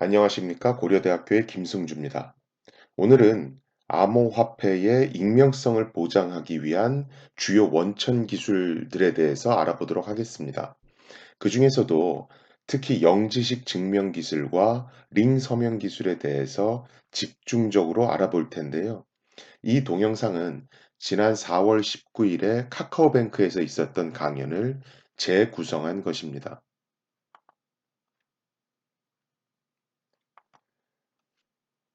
안녕하십니까? 고려대학교의 김승주입니다. 오늘은 암호화폐의 익명성을 보장하기 위한 주요 원천 기술들에 대해서 알아보도록 하겠습니다. 그 중에서도 특히 영지식 증명 기술과 링 서명 기술에 대해서 집중적으로 알아볼 텐데요. 이 동영상은 지난 4월 19일에 카카오뱅크에서 있었던 강연을 재구성한 것입니다.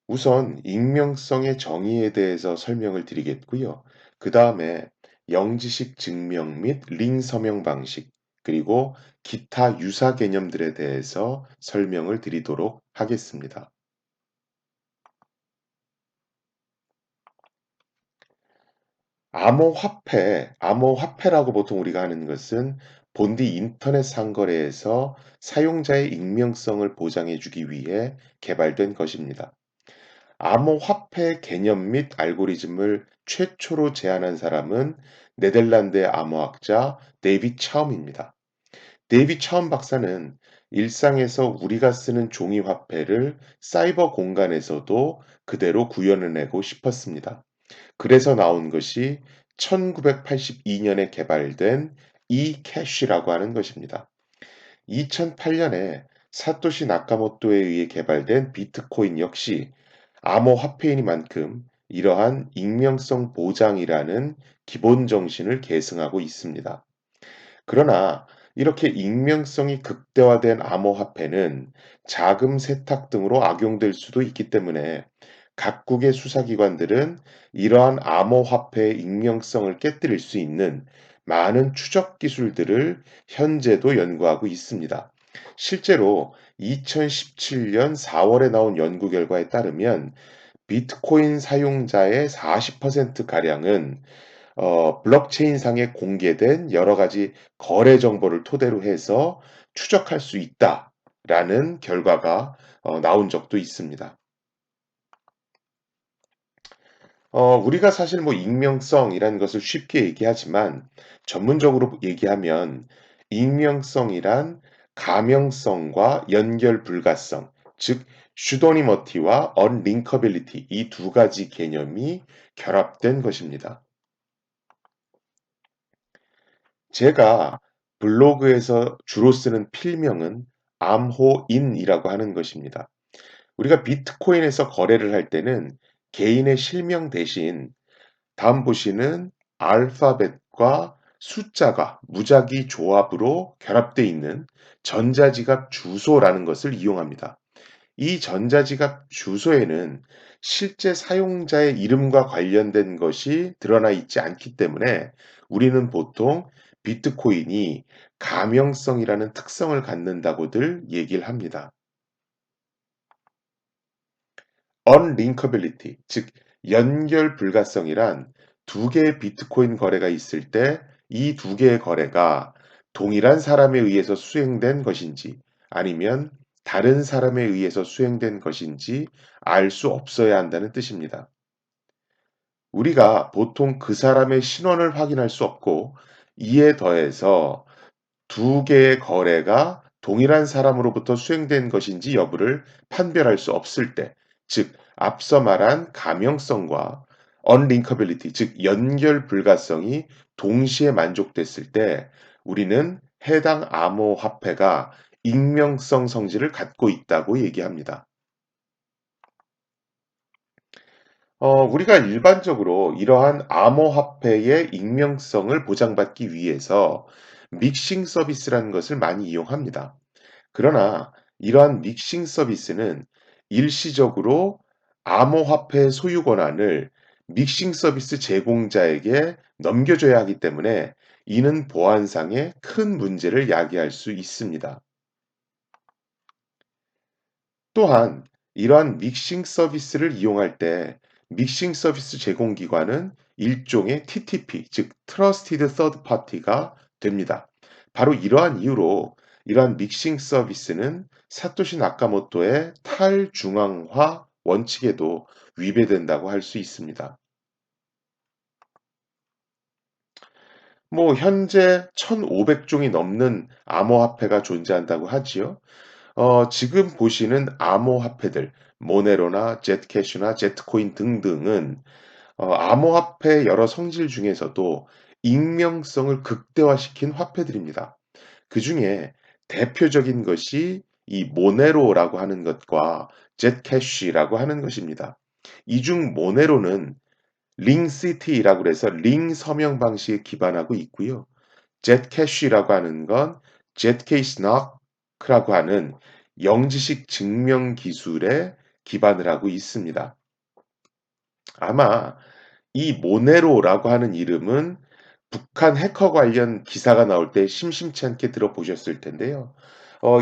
우선 익명성의 정의에 대해서 설명을 드리겠고요. 그 다음에 영지식 증명 및 링 서명 방식, 그리고 기타 유사 개념들에 대해서 설명을 드리도록 하겠습니다. 암호화폐라고 보통 우리가 하는 것은 본디 인터넷 상거래에서 사용자의 익명성을 보장해주기 위해 개발된 것입니다. 암호화폐 개념 및 알고리즘을 최초로 제안한 사람은 네덜란드의 암호학자 데이빗 차움입니다. 데이빗 차움 박사는 일상에서 우리가 쓰는 종이 화폐를 사이버 공간에서도 그대로 구현해내고 싶었습니다. 그래서 나온 것이 1982년에 개발된 e캐시라고 하는 것입니다. 2008년에 사토시 나카모토에 의해 개발된 비트코인 역시 암호화폐이니만큼 이러한 익명성 보장이라는 기본 정신을 계승하고 있습니다. 그러나 이렇게 익명성이 극대화된 암호화폐는 자금 세탁 등으로 악용될 수도 있기 때문에 각국의 수사기관들은 이러한 암호화폐의 익명성을 깨뜨릴 수 있는 많은 추적 기술들을 현재도 연구하고 있습니다. 실제로 2017년 4월에 나온 연구 결과에 따르면 비트코인 사용자의 40%가량은 블록체인상에 공개된 여러 가지 거래 정보를 토대로 해서 추적할 수 있다라는 결과가 나온 적도 있습니다. 우리가 사실 뭐 익명성이라는 것을 쉽게 얘기하지만 전문적으로 얘기하면 익명성이란 가명성과 연결 불가성, 즉 슈도니머티와 언링커빌리티 이 두 가지 개념이 결합된 것입니다. 제가 블로그에서 주로 쓰는 필명은 암호인이라고 하는 것입니다. 우리가 비트코인에서 거래를 할 때는 개인의 실명 대신 다음 보시는 알파벳과 숫자가 무작위 조합으로 결합되어 있는 전자지갑 주소라는 것을 이용합니다. 이 전자지갑 주소에는 실제 사용자의 이름과 관련된 것이 드러나 있지 않기 때문에 우리는 보통 비트코인이 가명성이라는 특성을 갖는다고들 얘기를 합니다. unlinkability, 즉 연결 불가성이란 두 개의 비트코인 거래가 있을 때 이 두 개의 거래가 동일한 사람에 의해서 수행된 것인지 아니면 다른 사람에 의해서 수행된 것인지 알 수 없어야 한다는 뜻입니다. 우리가 보통 그 사람의 신원을 확인할 수 없고 이에 더해서 두 개의 거래가 동일한 사람으로부터 수행된 것인지 여부를 판별할 수 없을 때, 즉 앞서 말한 가명성과 unlinkability, 즉 연결 불가성이 동시에 만족됐을 때 우리는 해당 암호화폐가 익명성 성질을 갖고 있다고 얘기합니다. 우리가 일반적으로 이러한 암호화폐의 익명성을 보장받기 위해서 믹싱 서비스라는 것을 많이 이용합니다. 그러나 이러한 믹싱 서비스는 일시적으로 암호화폐 소유 권한을 믹싱 서비스 제공자에게 넘겨줘야 하기 때문에 이는 보안상의 큰 문제를 야기할 수 있습니다. 또한 이러한 믹싱 서비스를 이용할 때 믹싱 서비스 제공 기관은 일종의 TTP, 즉 Trusted Third Party가 됩니다. 바로 이러한 이유로 이러한 믹싱 서비스는 사토시 나카모토의 탈중앙화 원칙에도 위배된다고 할 수 있습니다. 뭐 현재 1,500종이 넘는 암호화폐가 존재한다고 하지요. 지금 보시는 암호화폐들, 모네로나 제트캐시나 제트코인 등등은 암호화폐 여러 성질 중에서도 익명성을 극대화시킨 화폐들입니다. 그중에 대표적인 것이 이 모네로라고 하는 것과 젯캐시라고 하는 것입니다. 이 중 모네로는 링시티라고 그래서 링 서명 방식에 기반하고 있고요. 젯캐시라고 하는 건 젯케이스너크라고 하는 영지식 증명 기술에 기반을 하고 있습니다. 아마 이 모네로라고 하는 이름은 북한 해커 관련 기사가 나올 때 심심치 않게 들어보셨을 텐데요.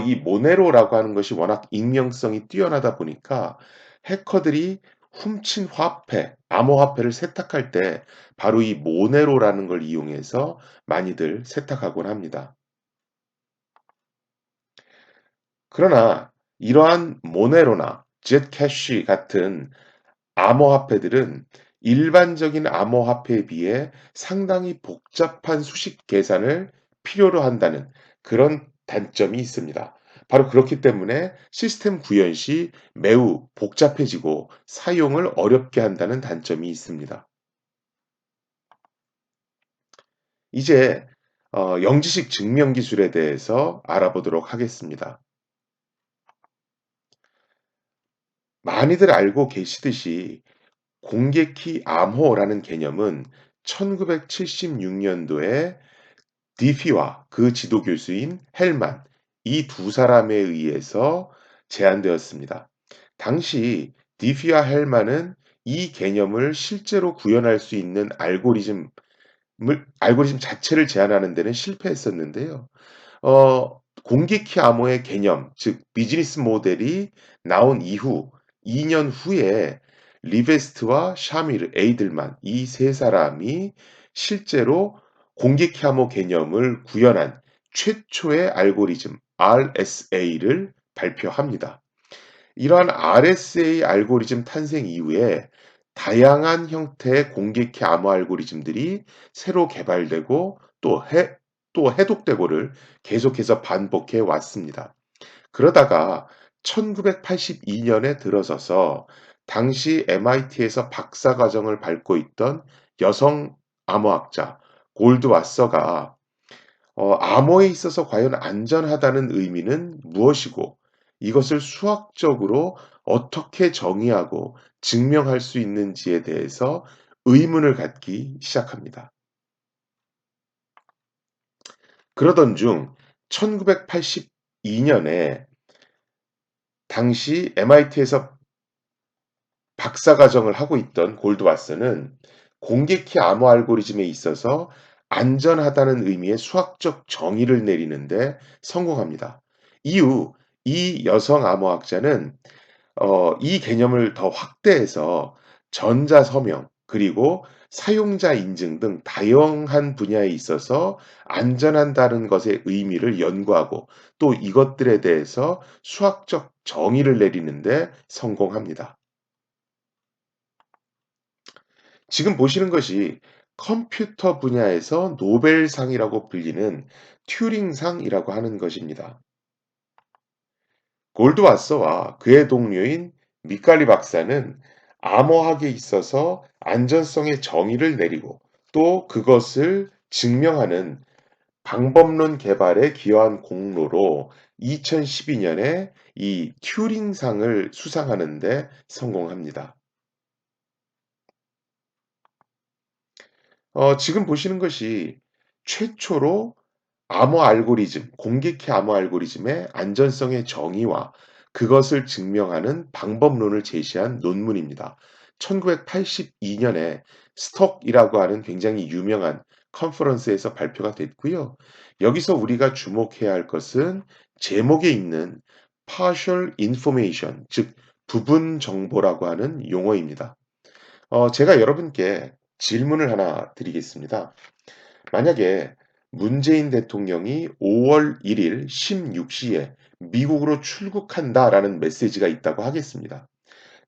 이 모네로라고 하는 것이 워낙 익명성이 뛰어나다 보니까 해커들이 훔친 화폐, 암호화폐를 세탁할 때 바로 이 모네로라는 걸 이용해서 많이들 세탁하곤 합니다. 그러나 이러한 모네로나 젯캐시 같은 암호화폐들은 일반적인 암호화폐에 비해 상당히 복잡한 수식 계산을 필요로 한다는 그런 단점이 있습니다. 바로 그렇기 때문에 시스템 구현 시 매우 복잡해지고 사용을 어렵게 한다는 단점이 있습니다. 이제 영지식 증명 기술에 대해서 알아보도록 하겠습니다. 많이들 알고 계시듯이 공개키 암호라는 개념은 1976년도에 디피와 그 지도 교수인 헬만 이 두 사람에 의해서 제안되었습니다. 당시 디피와 헬만은 이 개념을 실제로 구현할 수 있는 알고리즘 자체를 제안하는 데는 실패했었는데요. 공기키 암호의 개념, 즉 비즈니스 모델이 나온 이후 2년 후에 리베스트와 샤미르, 에이들만 이 세 사람이 실제로 공기키 암호 개념을 구현한 최초의 알고리즘 RSA를 발표합니다. 이러한 RSA 알고리즘 탄생 이후에 다양한 형태의 공개키 암호 알고리즘들이 새로 개발되고 또 해독되고를 계속해서 반복해 왔습니다. 그러다가 1982년에 들어서서 당시 MIT에서 박사 과정을 밟고 있던 여성 암호학자 골드와서가 암호에 있어서 과연 안전하다는 의미는 무엇이고 이것을 수학적으로 어떻게 정의하고 증명할 수 있는지에 대해서 의문을 갖기 시작합니다. 그러던 중 1982년에 당시 MIT에서 박사 과정을 하고 있던 골드와서는 공개키 암호 알고리즘에 있어서 안전하다는 의미의 수학적 정의를 내리는데 성공합니다. 이후 이 여성 암호학자는 이 개념을 더 확대해서 전자 서명 그리고 사용자 인증 등 다양한 분야에 있어서 안전한다는 것의 의미를 연구하고 또 이것들에 대해서 수학적 정의를 내리는 데 성공합니다. 지금 보시는 것이 컴퓨터 분야에서 노벨상이라고 불리는 튜링상이라고 하는 것입니다. 골드와서와 그의 동료인 미칼리 박사는 암호학에 있어서 안전성의 정의를 내리고 또 그것을 증명하는 방법론 개발에 기여한 공로로 2012년에 이 튜링상을 수상하는 데 성공합니다. 지금 보시는 것이 최초로 암호 알고리즘, 공개키 암호 알고리즘의 안전성의 정의와 그것을 증명하는 방법론을 제시한 논문입니다. 1982년에 스톡이라고 하는 굉장히 유명한 컨퍼런스에서 발표가 됐고요. 여기서 우리가 주목해야 할 것은 제목에 있는 partial information, 즉 부분 정보라고 하는 용어입니다. 제가 여러분께 질문을 하나 드리겠습니다. 만약에 문재인 대통령이 5월 1일 16시에 미국으로 출국한다라는 메시지가 있다고 하겠습니다.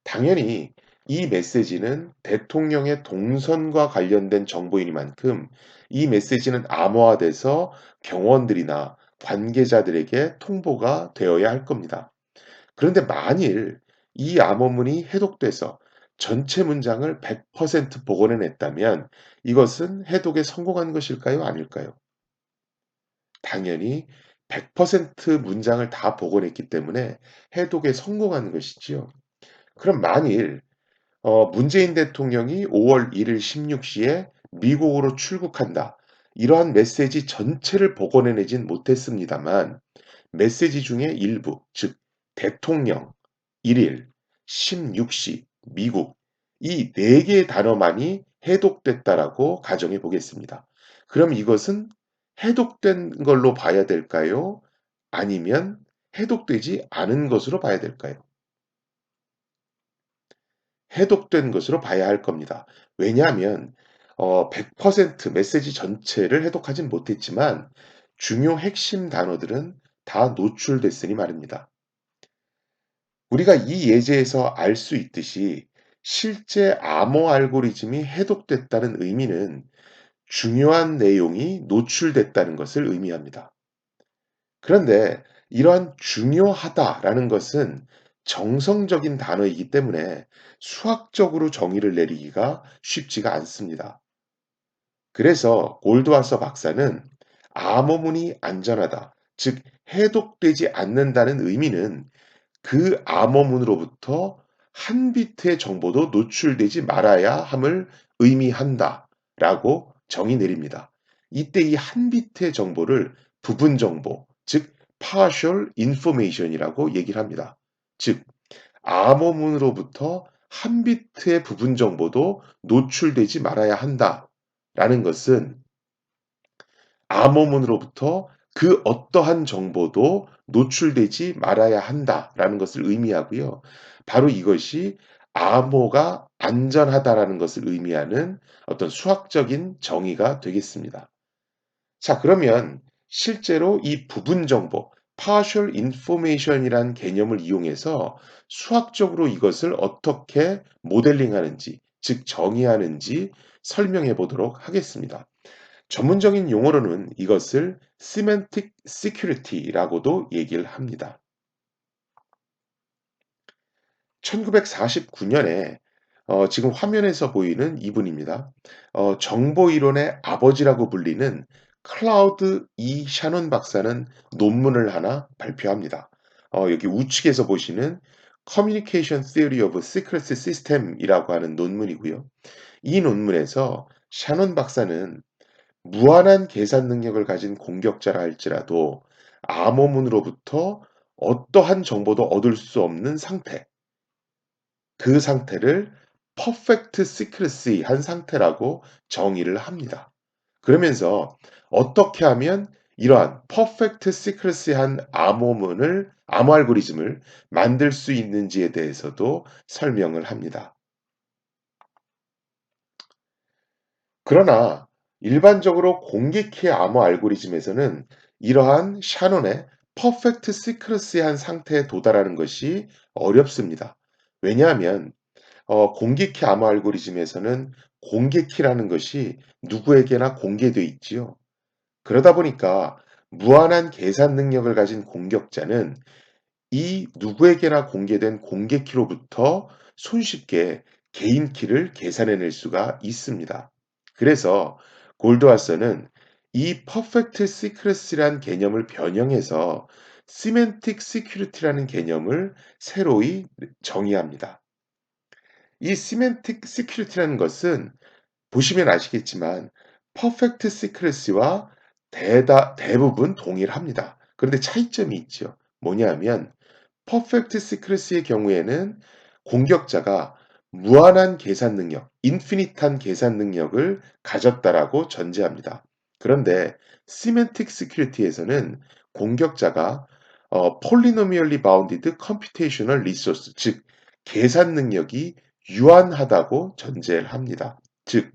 당연히 이 메시지는 대통령의 동선과 관련된 정보이니만큼 이 메시지는 암호화돼서 경원들이나 관계자들에게 통보가 되어야 할 겁니다. 그런데 만일 이 암호문이 해독돼서 전체 문장을 100% 복원해냈다면 이것은 해독에 성공한 것일까요? 아닐까요? 당연히 100% 문장을 다 복원했기 때문에 해독에 성공한 것이지요. 그럼 만일 문재인 대통령이 5월 1일 16시에 미국으로 출국한다. 이러한 메시지 전체를 복원해내진 못했습니다만 메시지 중에 일부, 즉 대통령, 1일, 16시, 미국 이 네 개의 단어만이 해독됐다라고 가정해 보겠습니다. 그럼 이것은 해독된 걸로 봐야 될까요? 아니면 해독되지 않은 것으로 봐야 될까요? 해독된 것으로 봐야 할 겁니다. 왜냐하면 100% 메시지 전체를 해독하진 못했지만 중요 핵심 단어들은 다 노출됐으니 말입니다. 우리가 이 예제에서 알 수 있듯이 실제 암호 알고리즘이 해독됐다는 의미는 중요한 내용이 노출됐다는 것을 의미합니다. 그런데 이러한 중요하다라는 것은 정성적인 단어이기 때문에 수학적으로 정의를 내리기가 쉽지가 않습니다. 그래서 골드와서 박사는 암호문이 안전하다, 즉 해독되지 않는다는 의미는 그 암호문으로부터 한 비트의 정보도 노출되지 말아야 함을 의미한다라고 정의 내립니다. 이때 이 한 비트의 정보를 부분 정보, 즉 partial information이라고 얘기를 합니다. 즉 암호문으로부터 한 비트의 부분 정보도 노출되지 말아야 한다라는 것은 암호문으로부터 그 어떠한 정보도 노출되지 말아야 한다라는 것을 의미하고요. 바로 이것이 암호가 안전하다라는 것을 의미하는 어떤 수학적인 정의가 되겠습니다. 자, 그러면 실제로 이 부분 정보, partial information이란 개념을 이용해서 수학적으로 이것을 어떻게 모델링하는지, 즉 정의하는지 설명해 보도록 하겠습니다. 전문적인 용어로는 이것을 semantic security라고도 얘기를 합니다. 1949년에 지금 화면에서 보이는 이분입니다. 정보 이론의 아버지라고 불리는 클라우드 E 샤논 박사는 논문을 하나 발표합니다. 여기 우측에서 보시는 Communication Theory of Secrecy System이라고 하는 논문이고요. 이 논문에서 샤논 박사는 무한한 계산 능력을 가진 공격자라 할지라도 암호문으로부터 어떠한 정보도 얻을 수 없는 상태, 그 상태를 perfect secrecy 한 상태라고 정의를 합니다. 그러면서 어떻게 하면 이러한 perfect secrecy 한 암호 알고리즘을 만들 수 있는지에 대해서도 설명을 합니다. 그러나 일반적으로 공개키 암호 알고리즘에서는 이러한 샤논의 퍼펙트 시크러시한 상태에 도달하는 것이 어렵습니다. 왜냐하면 공개키 암호 알고리즘에서는 공개키라는 것이 누구에게나 공개되어 있지요. 그러다 보니까 무한한 계산 능력을 가진 공격자는 이 누구에게나 공개된 공개키로부터 손쉽게 개인 키를 계산해낼 수가 있습니다. 그래서 골드와서는 이 퍼펙트 시크릿이란 개념을 변형해서 시멘틱 시큐리티라는 개념을 새로이 정의합니다. 이 시멘틱 시큐리티라는 것은 보시면 아시겠지만 퍼펙트 시크릿과 대부분 동일합니다. 그런데 차이점이 있죠. 뭐냐면 퍼펙트 시크릿의 경우에는 공격자가 무한한 계산 능력, 인피니트한 계산 능력을 가졌다라고 전제합니다. 그런데 시멘틱 시큐리티에서는 공격자가 polynomially bounded computational resource, 즉 계산 능력이 유한하다고 전제를 합니다. 즉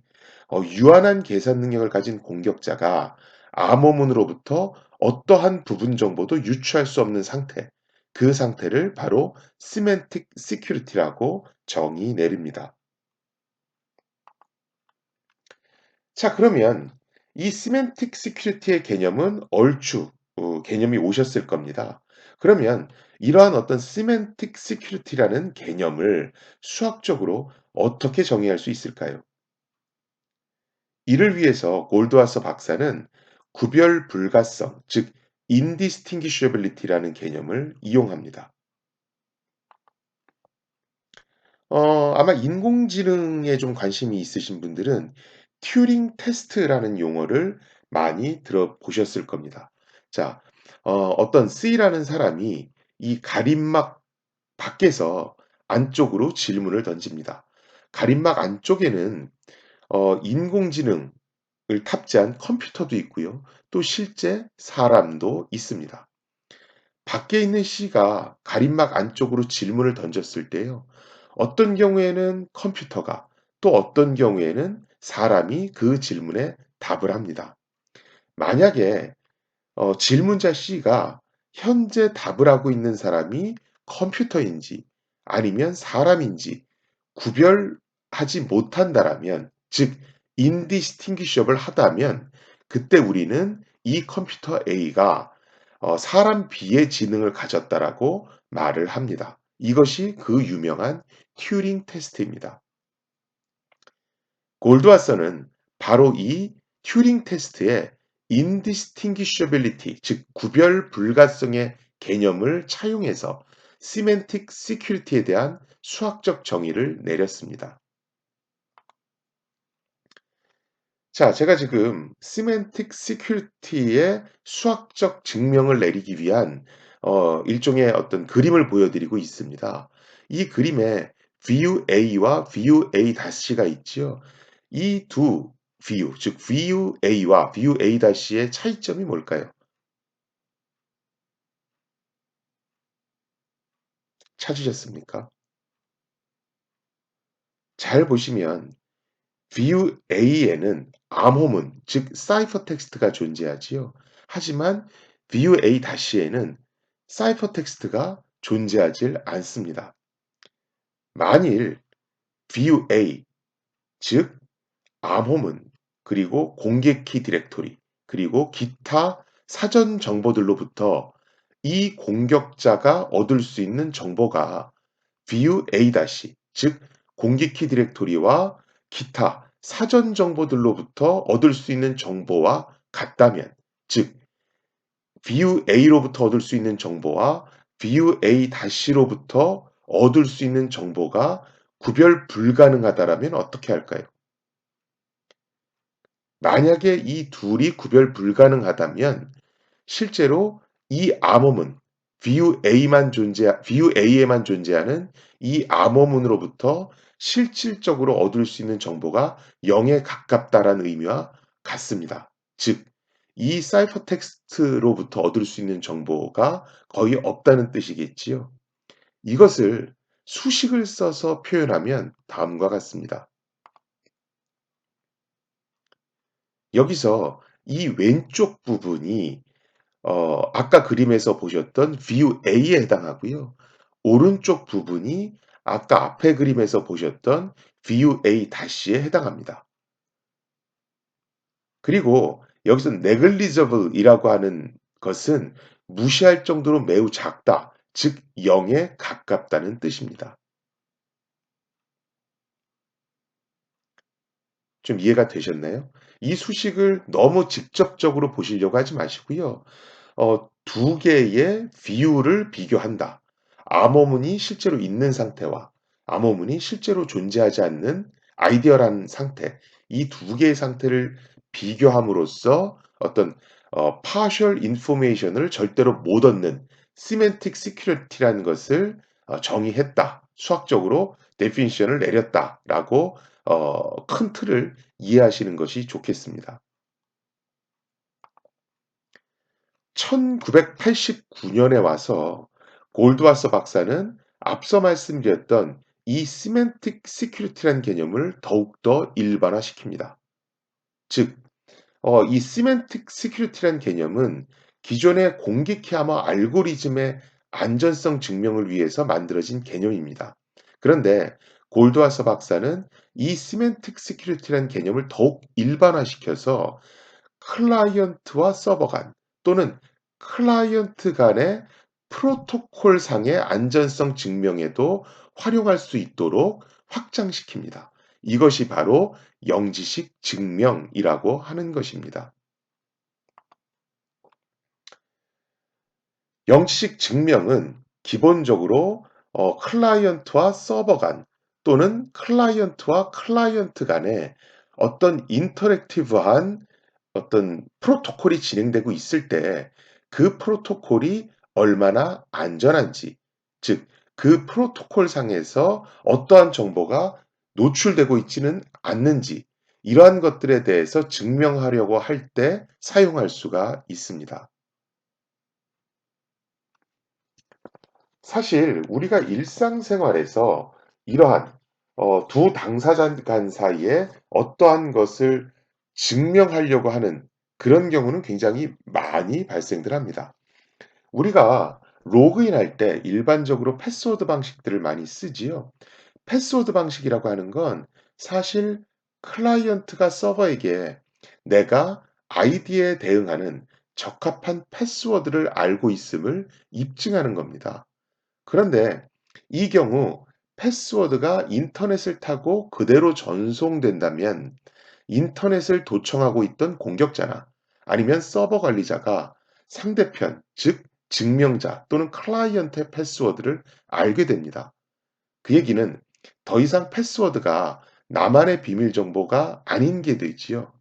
유한한 계산 능력을 가진 공격자가 암호문으로부터 어떠한 부분 정보도 유추할 수 없는 상태, 그 상태를 바로 semantic security라고 정의 내립니다. 자, 그러면 이 semantic security의 개념은 얼추 개념이 오셨을 겁니다. 그러면 이러한 어떤 semantic security라는 개념을 수학적으로 어떻게 정의할 수 있을까요? 이를 위해서 골드와서 박사는 구별 불가성, 즉 indistinguishability라는 개념을 이용합니다. 아마 인공지능에 좀 관심이 있으신 분들은 튜링 테스트라는 용어를 많이 들어보셨을 겁니다. 자, 어떤 C라는 사람이 이 가림막 밖에서 안쪽으로 질문을 던집니다. 가림막 안쪽에는 인공지능을 탑재한 컴퓨터도 있고요. 또 실제 사람도 있습니다. 밖에 있는 C가 가림막 안쪽으로 질문을 던졌을 때요. 어떤 경우에는 컴퓨터가 또 어떤 경우에는 사람이 그 질문에 답을 합니다. 만약에 질문자 C가 현재 답을 하고 있는 사람이 컴퓨터인지 아니면 사람인지 구별하지 못한다라면, 즉 indistinguishable 하다면 그때 우리는 이 컴퓨터 A가 사람 B의 지능을 가졌다라고 말을 합니다. 이것이 그 유명한 튜링 테스트입니다. 골드와서는 바로 이 튜링 테스트의 indistinguishability, 즉 구별 불가성의 개념을 차용해서 semantic security에 대한 수학적 정의를 내렸습니다. 자, 제가 지금 semantic security의 수학적 증명을 내리기 위한 일종의 어떤 그림을 보여드리고 있습니다. 이 그림에 view A와 view A-가 있지요. 이 두 view, 즉 view A와 view A-의 차이점이 뭘까요? 찾으셨습니까? 잘 보시면 view A에는 암호문, 즉 사이퍼 텍스트가 존재하지요. 하지만 view A-에는 사이퍼 텍스트가 존재하지 않습니다. 만일 view A, 즉 암호문, 그리고 공개키 디렉토리, 그리고 기타 사전 정보들로부터 이 공격자가 얻을 수 있는 정보가 view A-, 즉 공개키 디렉토리와 기타 사전 정보들로부터 얻을 수 있는 정보와 같다면, 즉 view A로부터 얻을 수 있는 정보와 view A-로부터 얻을 수 있는 정보가 구별 불가능하다라면 어떻게 할까요? 만약에 이 둘이 구별 불가능하다면 실제로 이 암호문, view A에만 존재하는 이 암호문으로부터 실질적으로 얻을 수 있는 정보가 0에 가깝다라는 의미와 같습니다. 즉, 이 사이퍼 텍스트로부터 얻을 수 있는 정보가 거의 없다는 뜻이겠지요. 이것을 수식을 써서 표현하면 다음과 같습니다. 여기서 이 왼쪽 부분이 아까 그림에서 보셨던 view A에 해당하고요. 오른쪽 부분이 아까 앞에 그림에서 보셨던 view A-에 해당합니다. 그리고 여기서 negligible이라고 하는 것은 무시할 정도로 매우 작다, 즉 0에 가깝다는 뜻입니다. 좀 이해가 되셨나요? 이 수식을 너무 직접적으로 보시려고 하지 마시고요. 두 개의 비율을 비교한다. 암호문이 실제로 있는 상태와 암호문이 실제로 존재하지 않는 아이디어라는 상태, 이 두 개의 상태를 비교함으로써 어떤 partial information을 절대로 못 얻는 semantic security라는 것을 정의했다. 수학적으로 definition을 내렸다라고 큰 틀을 이해하시는 것이 좋겠습니다. 1989년에 와서 골드와서 박사는 앞서 말씀드렸던 이 semantic security라는 개념을 더욱더 일반화시킵니다. 즉, 이 semantic security라는 개념은 기존의 공개키 암호 알고리즘의 안전성 증명을 위해서 만들어진 개념입니다. 그런데 골드와서 박사는 이 semantic security라는 개념을 더욱 일반화시켜서 클라이언트와 서버 간 또는 클라이언트 간의 프로토콜 상의 안전성 증명에도 활용할 수 있도록 확장시킵니다. 이것이 바로 영지식 증명이라고 하는 것입니다. 영지식 증명은 기본적으로 클라이언트와 서버 간 또는 클라이언트와 클라이언트 간에 어떤 인터랙티브한 어떤 프로토콜이 진행되고 있을 때 그 프로토콜이 얼마나 안전한지, 즉 그 프로토콜 상에서 어떠한 정보가 노출되고 있지는 않는지 이러한 것들에 대해서 증명하려고 할 때 사용할 수가 있습니다. 사실 우리가 일상생활에서 이러한 두 당사자 간 사이에 어떠한 것을 증명하려고 하는 그런 경우는 굉장히 많이 발생들 합니다. 우리가 로그인할 때 일반적으로 패스워드 방식들을 많이 쓰지요. 패스워드 방식이라고 하는 건 사실 클라이언트가 서버에게 내가 아이디에 대응하는 적합한 패스워드를 알고 있음을 입증하는 겁니다. 그런데 이 경우 패스워드가 인터넷을 타고 그대로 전송된다면 인터넷을 도청하고 있던 공격자나 아니면 서버 관리자가 상대편, 즉 증명자 또는 클라이언트의 패스워드를 알게 됩니다. 그 얘기는 더 이상 패스워드가 나만의 비밀 정보가 아닌 게 되지요.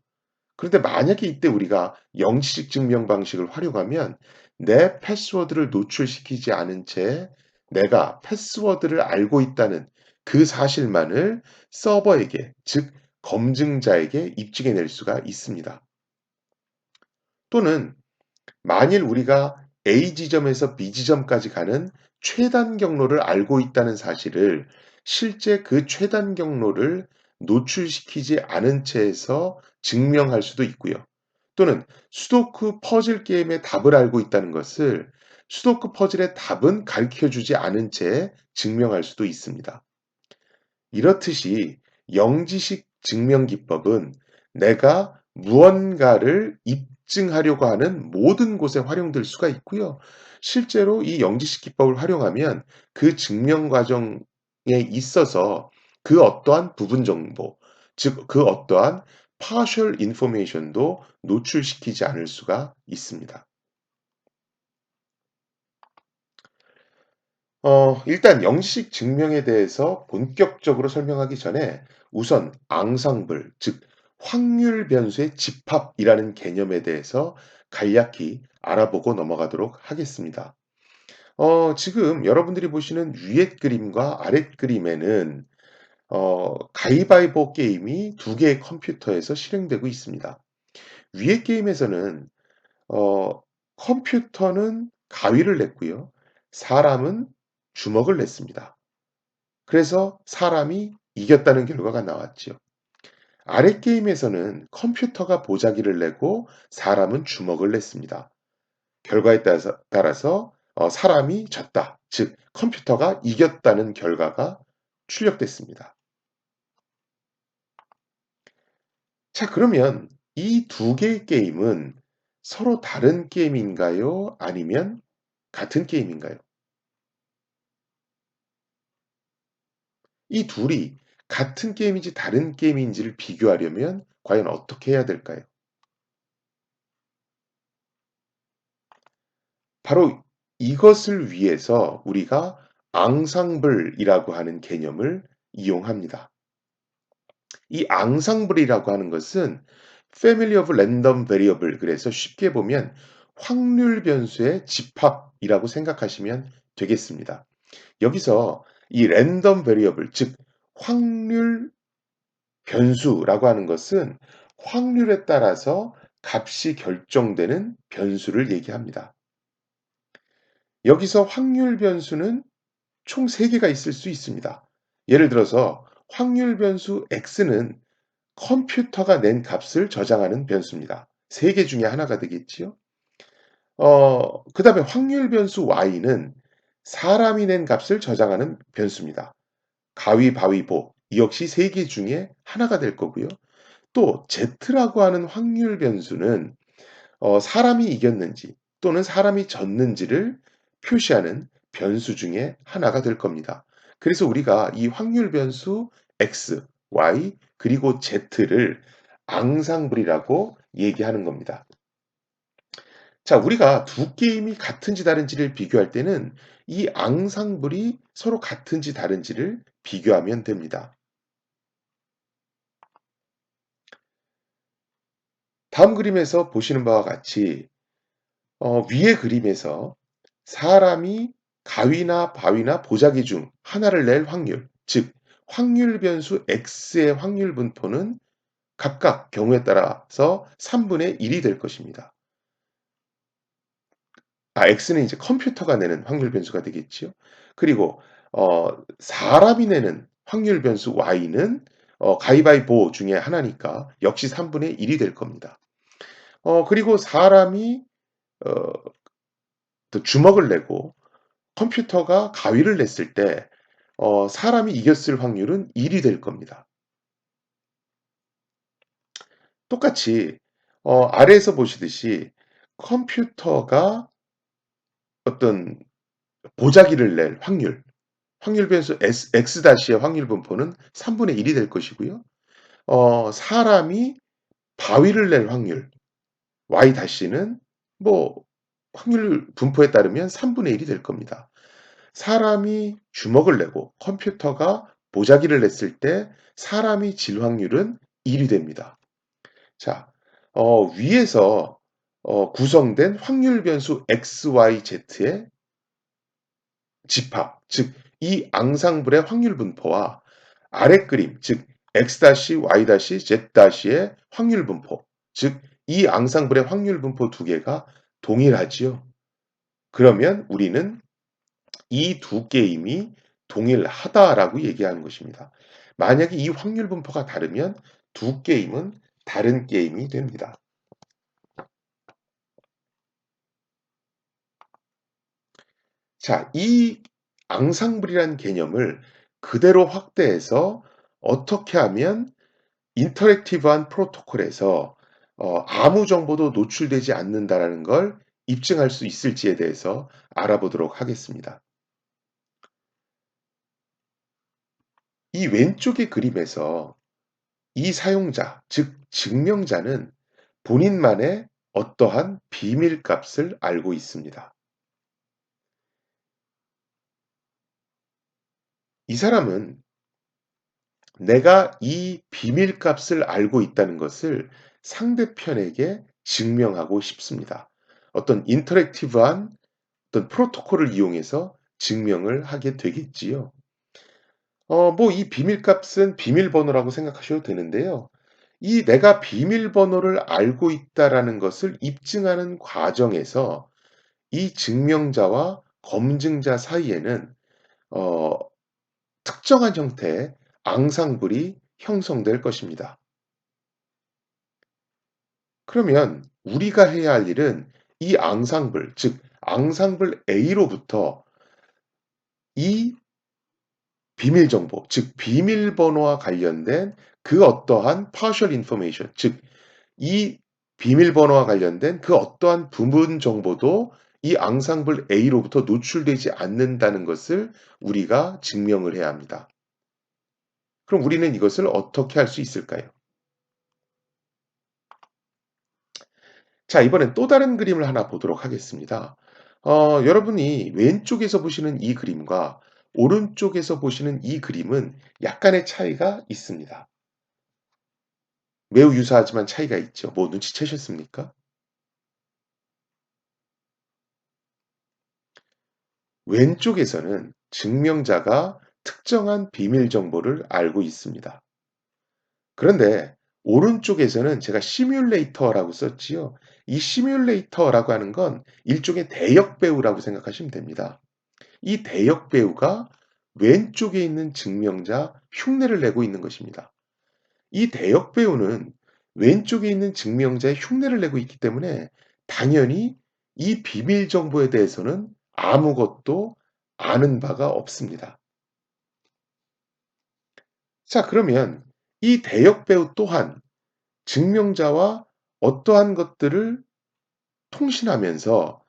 그런데 만약에 이때 우리가 영시식 증명 방식을 활용하면 내 패스워드를 노출시키지 않은 채 내가 패스워드를 알고 있다는 그 사실만을 서버에게, 즉 검증자에게 입증해 낼 수가 있습니다. 또는 만일 우리가 A 지점에서 B 지점까지 가는 최단 경로를 알고 있다는 사실을 실제 그 최단 경로를 노출시키지 않은 채에서 증명할 수도 있고요. 또는 수도쿠 퍼즐 게임의 답을 알고 있다는 것을 수도쿠 퍼즐의 답은 가르쳐 주지 않은 채 증명할 수도 있습니다. 이렇듯이 영지식 증명 기법은 내가 무언가를 입증하려고 하는 모든 곳에 활용될 수가 있고요. 실제로 이 영지식 기법을 활용하면 그 증명 과정에 있어서 그 어떠한 부분 정보, 즉 그 어떠한 partial information도 노출시키지 않을 수가 있습니다. 일단 영시식 증명에 대해서 본격적으로 설명하기 전에 우선 앙상블, 즉 확률 변수의 집합이라는 개념에 대해서 간략히 알아보고 넘어가도록 하겠습니다. 지금 여러분들이 보시는 위의 그림과 아랫 그림에는 가위바위보 게임이 두 개의 컴퓨터에서 실행되고 있습니다. 위의 게임에서는 어 컴퓨터는 가위를 냈고요. 사람은 주먹을 냈습니다. 그래서 사람이 이겼다는 결과가 나왔지요. 아래 게임에서는 컴퓨터가 보자기를 내고 사람은 주먹을 냈습니다. 결과에 따라서 사람이 졌다. 즉 컴퓨터가 이겼다는 결과가 출력됐습니다. 자, 그러면 이 두 개의 게임은 서로 다른 게임인가요? 아니면 같은 게임인가요? 이 둘이 같은 게임인지 다른 게임인지를 비교하려면 과연 어떻게 해야 될까요? 바로 이것을 위해서 우리가 앙상블이라고 하는 개념을 이용합니다. 이 앙상블이라고 하는 것은 Family of Random Variable, 그래서 쉽게 보면 확률 변수의 집합이라고 생각하시면 되겠습니다. 여기서 이 랜덤 베리어블, 즉 확률 변수라고 하는 것은 확률에 따라서 값이 결정되는 변수를 얘기합니다. 여기서 확률 변수는 총 3개가 있을 수 있습니다. 예를 들어서 확률 변수 x는 컴퓨터가 낸 값을 저장하는 변수입니다. 3개 중에 하나가 되겠지요. 그다음에 확률 변수 y는 사람이 낸 값을 저장하는 변수입니다. 가위바위보 이 역시 3개 중에 하나가 될 거고요. 또 Z라고 하는 확률 변수는 사람이 이겼는지 또는 사람이 졌는지를 표시하는 변수 중에 하나가 될 겁니다. 그래서 우리가 이 확률 변수 x, y, 그리고 z를 앙상블이라고 얘기하는 겁니다. 자, 우리가 두 게임이 같은지 다른지를 비교할 때는 이 앙상블이 서로 같은지 다른지를 비교하면 됩니다. 다음 그림에서 보시는 바와 같이 위의 그림에서 사람이 가위나 바위나 보자기 중 하나를 낼 확률, 즉 확률 변수 x의 확률 분포는 각각 경우에 따라서 3분의 1이 될 것입니다. x는 이제 컴퓨터가 내는 확률 변수가 되겠지요. 그리고 사람이 내는 확률 변수 y는 가위바위보 중에 하나니까 역시 3분의 1이 될 겁니다. 그리고 사람이 어, 또 주먹을 내고 컴퓨터가 가위를 냈을 때 사람이 이겼을 확률은 1이 될 겁니다. 똑같이 아래에서 보시듯이 컴퓨터가 어떤 보자기를 낼 확률 변수 x-의 확률 분포는 3분의 1이 될 것이고요. 사람이 바위를 낼 확률 y-는 뭐 확률 분포에 따르면 3분의 1이 될 겁니다. 사람이 주먹을 내고 컴퓨터가 보자기를 냈을 때 사람이 질 확률은 1이 됩니다. 자, 위에서 구성된 확률 변수 x, y, z의 집합, 즉 이 앙상블의 확률 분포와 아래 그림, 즉 x-, y-, z-의 확률 분포, 즉 이 앙상블의 확률 분포 두 개가 동일하지요. 그러면 우리는 이 두 게임이 동일하다라고 얘기하는 것입니다. 만약에 이 확률 분포가 다르면 두 게임은 다른 게임이 됩니다. 자, 이 앙상블이라는 개념을 그대로 확대해서 어떻게 하면 인터랙티브한 프로토콜에서 아무 정보도 노출되지 않는다라는 걸 입증할 수 있을지에 대해서 알아보도록 하겠습니다. 이 왼쪽의 그림에서 이 사용자, 즉 증명자는 본인만의 어떠한 비밀 값을 알고 있습니다. 이 사람은 내가 이 비밀 값을 알고 있다는 것을 상대편에게 증명하고 싶습니다. 어떤 인터랙티브한 어떤 프로토콜을 이용해서 증명을 하게 되겠지요. 뭐 이 비밀 값은 비밀번호라고 생각하셔도 되는데요. 이 내가 비밀번호를 알고 있다라는 것을 입증하는 과정에서 이 증명자와 검증자 사이에는 어, 특정한 형태의 앙상블이 형성될 것입니다. 그러면 우리가 해야 할 일은 이 앙상블, 즉 앙상블 A로부터 이 비밀 정보, 즉 비밀번호와 관련된 그 어떠한 partial information, 즉 이 비밀번호와 관련된 그 어떠한 부분 정보도 이 앙상블 A로부터 노출되지 않는다는 것을 우리가 증명을 해야 합니다. 그럼 우리는 이것을 어떻게 할 수 있을까요? 자, 이번엔 또 다른 그림을 하나 보도록 하겠습니다. 여러분이 왼쪽에서 보시는 이 그림과 오른쪽에서 보시는 이 그림은 약간의 차이가 있습니다. 매우 유사하지만 차이가 있죠. 뭐 눈치채셨습니까? 왼쪽에서는 증명자가 특정한 비밀 정보를 알고 있습니다. 그런데 오른쪽에서는 제가 시뮬레이터라고 썼지요. 이 시뮬레이터라고 하는 건 일종의 대역 배우라고 생각하시면 됩니다. 이 대역 배우가 왼쪽에 있는 증명자 흉내를 내고 있는 것입니다. 이 대역 배우는 왼쪽에 있는 증명자의 흉내를 내고 있기 때문에 당연히 이 비밀 정보에 대해서는 아무것도 아는 바가 없습니다. 자, 그러면 이 대역 배우 또한 증명자와 어떠한 것들을 통신하면서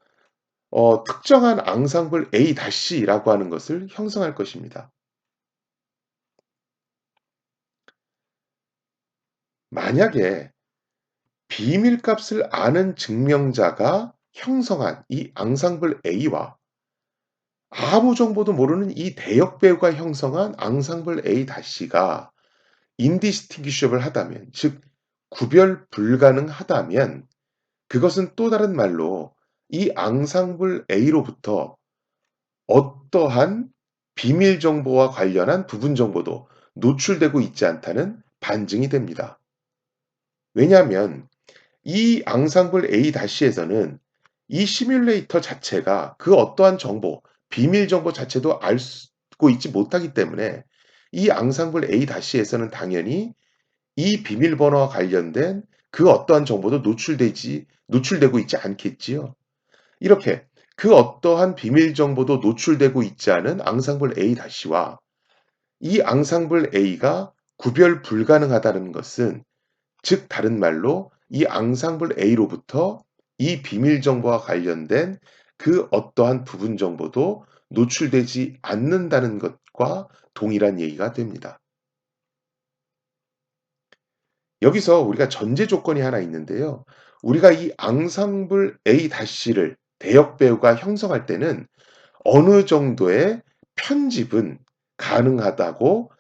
특정한 앙상블 A-라고 하는 것을 형성할 것입니다. 만약에 비밀값을 아는 증명자가 형성한 이 앙상블 A와 아무 정보도 모르는 이 대역 배우가 형성한 앙상블 A-가 indistinguishable 하다면, 즉 구별 불가능하다면, 그것은 또 다른 말로 이 앙상블 A로부터 어떠한 비밀 정보와 관련한 부분 정보도 노출되고 있지 않다는 반증이 됩니다. 왜냐하면 이 앙상블 A-에서는 이 시뮬레이터 자체가 그 어떠한 정보, 비밀 정보 자체도 알고 있지 못하기 때문에 이 앙상블 A-에서는 당연히 이 비밀번호와 관련된 그 어떠한 정보도 노출되고 있지 않겠지요. 이렇게 그 어떠한 비밀 정보도 노출되고 있지 않은 앙상블 A-와 이 앙상블 A가 구별 불가능하다는 것은, 즉 다른 말로 이 앙상블 A로부터 이 비밀 정보와 관련된 그 어떠한 부분 정보도 노출되지 않는다는 것과 동일한 얘기가 됩니다. 여기서 우리가 전제 조건이 하나 있는데요. 우리가 이 앙상블 A-를 대역 배우가 형성할 때는 어느 정도의 편집은 가능하다고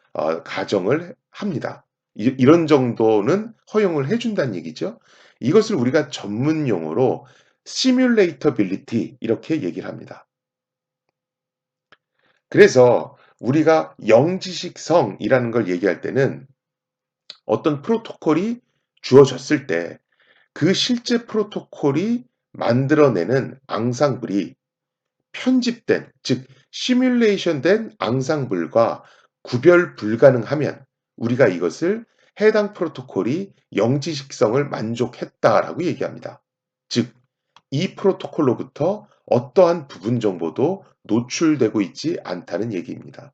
가정을 합니다. 이런 정도는 허용을 해 준다는 얘기죠. 이것을 우리가 전문 용어로 simulatability 이렇게 얘기를 합니다. 그래서 우리가 영지식성이라는 걸 얘기할 때는 어떤 프로토콜이 주어졌을 때 그 실제 프로토콜이 만들어내는 앙상블이 편집된, 즉 시뮬레이션된 앙상블과 구별 불가능하면 우리가 이것을 해당 프로토콜이 영지식성을 만족했다라고 얘기합니다. 즉 이 프로토콜로부터 어떠한 부분 정보도 노출되고 있지 않다는 얘기입니다.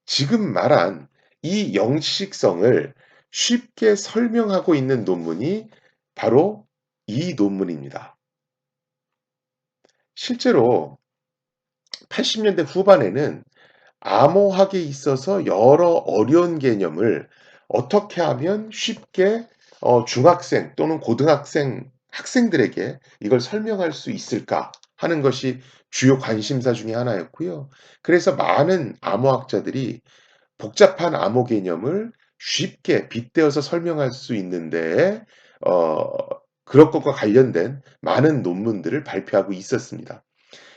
지금 말한 이 영지식성을 쉽게 설명하고 있는 논문이 바로 이 논문입니다. 실제로 80년대 후반에는 암호학에 있어서 여러 어려운 개념을 어떻게 하면 쉽게 중학생 또는 고등학생 학생들에게 이걸 설명할 수 있을까 하는 것이 주요 관심사 중에 하나였고요. 그래서 많은 암호학자들이 복잡한 암호 개념을 쉽게 빗대어서 설명할 수 있는데 어 그런 것과 관련된 많은 논문들을 발표하고 있었습니다.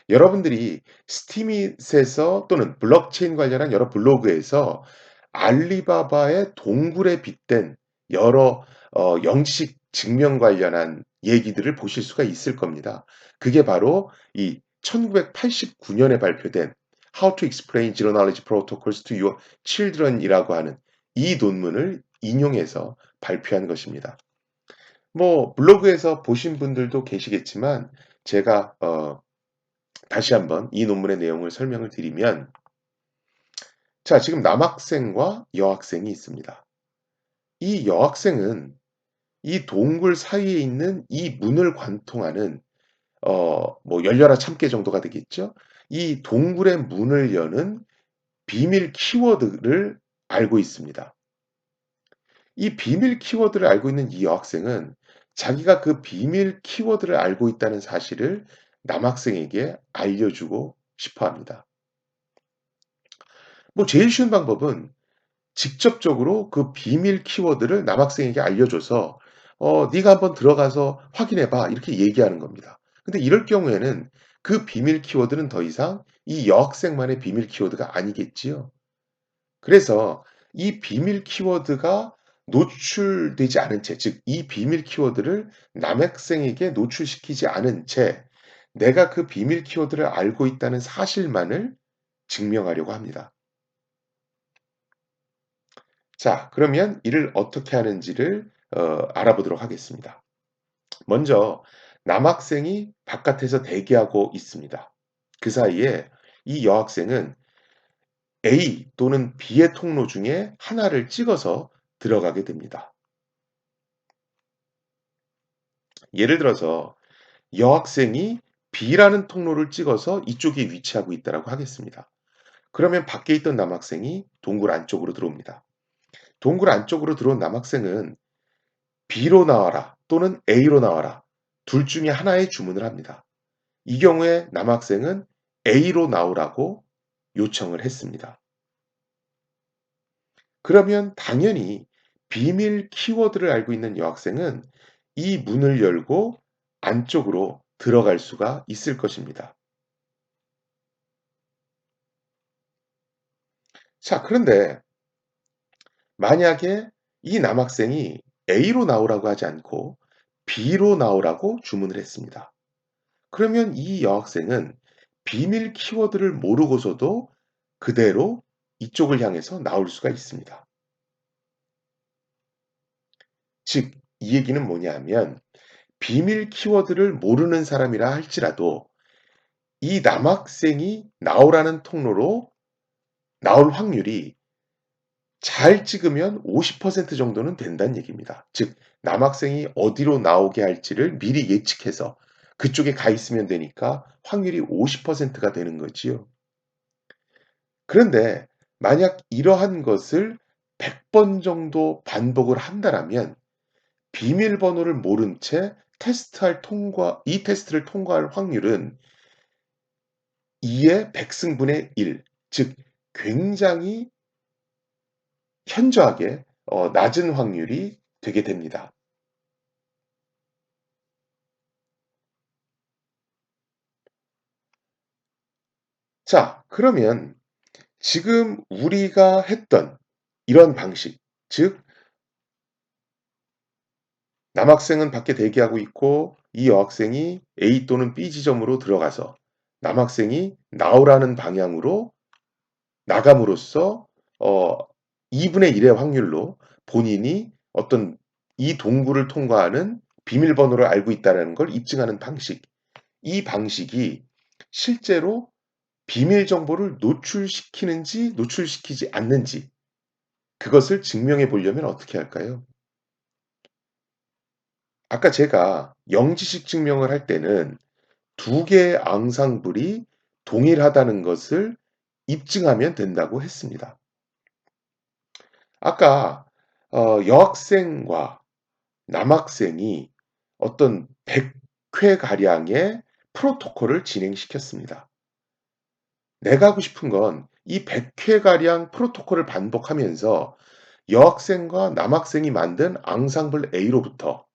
여러분들이 스티밋에서 또는 블록체인 관련한 여러 블로그에서 알리바바의 동굴에 빗댄 여러 영지식 증명 관련한 얘기들을 보실 수가 있을 겁니다. 그게 바로 이 1989년에 발표된 How to Explain Zero Knowledge Protocols to Your Children이라고 하는 이 논문을 인용해서 발표한 것입니다. 뭐 블로그에서 보신 분들도 계시겠지만 제가 다시 한번 이 논문의 내용을 설명을 드리면, 자, 지금 남학생과 여학생이 있습니다. 이 여학생은 이 동굴 사이에 있는 이 문을 관통하는 뭐 열려라 참깨 정도가 되겠죠. 이 동굴의 문을 여는 비밀 키워드를 알고 있습니다. 이 비밀 키워드를 알고 있는 이 여학생은 자기가 그 비밀 키워드를 알고 있다는 사실을 남학생에게 알려주고 싶어 합니다. 뭐 제일 쉬운 방법은 직접적으로 그 비밀 키워드를 남학생에게 알려줘서 "네가 한번 들어가서 확인해 봐." 이렇게 얘기하는 겁니다. 근데 이럴 경우에는 그 비밀 키워드는 더 이상 이 여학생만의 비밀 키워드가 아니겠지요. 그래서 이 비밀 키워드가 노출되지 않은 채, 즉 이 비밀 키워드를 남학생에게 노출시키지 않은 채 내가 그 비밀 키워드를 알고 있다는 사실만을 증명하려고 합니다. 자, 그러면 이를 어떻게 하는지를 알아보도록 하겠습니다. 먼저 남학생이 바깥에서 대기하고 있습니다. 그 사이에 이 여학생은 A 또는 B의 통로 중에 하나를 찍어서 들어가게 됩니다. 예를 들어서 여학생이 B라는 통로를 찍어서 이쪽에 위치하고 있다라고 하겠습니다. 그러면 밖에 있던 남학생이 동굴 안쪽으로 들어옵니다. 동굴 안쪽으로 들어온 남학생은 B로 나와라 또는 A로 나와라 둘 중에 하나의 주문을 합니다. 이 경우에 남학생은 A로 나오라고 요청을 했습니다. 그러면 당연히 비밀 키워드를 알고 있는 여학생은 이 문을 열고 안쪽으로 들어갈 수가 있을 것입니다. 자, 그런데 만약에 이 남학생이 A로 나오라고 하지 않고 B로 나오라고 주문을 했습니다. 그러면 이 여학생은 비밀 키워드를 모르고서도 그대로 이쪽을 향해서 나올 수가 있습니다. 즉, 이 얘기는 뭐냐 하면 비밀 키워드를 모르는 사람이라 할지라도 이 남학생이 나오라는 통로로 나올 확률이 잘 찍으면 50% 정도는 된다는 얘기입니다. 즉, 남학생이 어디로 나오게 할지를 미리 예측해서 그쪽에 가 있으면 되니까 확률이 50%가 되는 거지요. 그런데 만약 이러한 것을 100번 정도 반복을 한다라면 비밀번호를 모른 채 이 테스트를 통과할 확률은 2의 100승분의 1, 즉 굉장히 현저하게 낮은 확률이 되게 됩니다. 자, 그러면 지금 우리가 했던 이런 방식, 즉 남학생은 밖에 대기하고 있고 이 여학생이 A 또는 B 지점으로 들어가서 남학생이 나오라는 방향으로 나감으로써 어 2분의 1의 확률로 본인이 어떤 이 동굴을 통과하는 비밀번호를 알고 있다는 걸 입증하는 방식. 이 방식이 실제로 비밀 정보를 노출시키는지 노출시키지 않는지 그것을 증명해 보려면 어떻게 할까요? 아까 제가 영지식 증명을 할 때는 두 개의 앙상블이 동일하다는 것을 입증하면 된다고 했습니다. 아까 여학생과 남학생이 어떤 100회 가량의 프로토콜을 진행시켰습니다. 내가 하고 싶은 건 이 100회 가량 프로토콜을 반복하면서 여학생과 남학생이 만든 앙상블 A로부터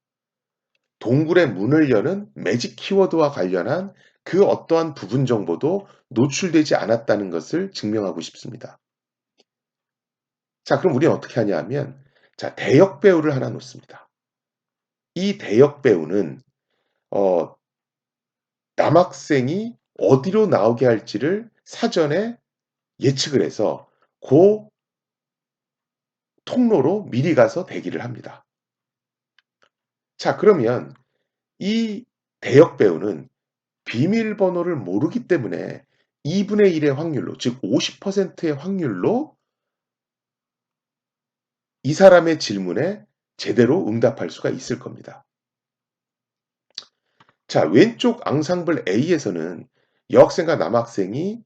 동굴의 문을 여는 매직 키워드와 관련한 그 어떠한 부분 정보도 노출되지 않았다는 것을 증명하고 싶습니다. 자, 그럼 우리는 어떻게 하냐 하면, 자, 대역 배우를 하나 놓습니다. 이 대역 배우는, 어, 남학생이 어디로 나오게 할지를 사전에 예측을 해서 그 통로로 미리 가서 대기를 합니다. 자, 그러면 이 대역 배우는 비밀번호를 모르기 때문에 2분의 1의 확률로, 즉 50%의 확률로 이 사람의 질문에 제대로 응답할 수가 있을 겁니다. 자, 왼쪽 앙상블 A에서는 여학생과 남학생이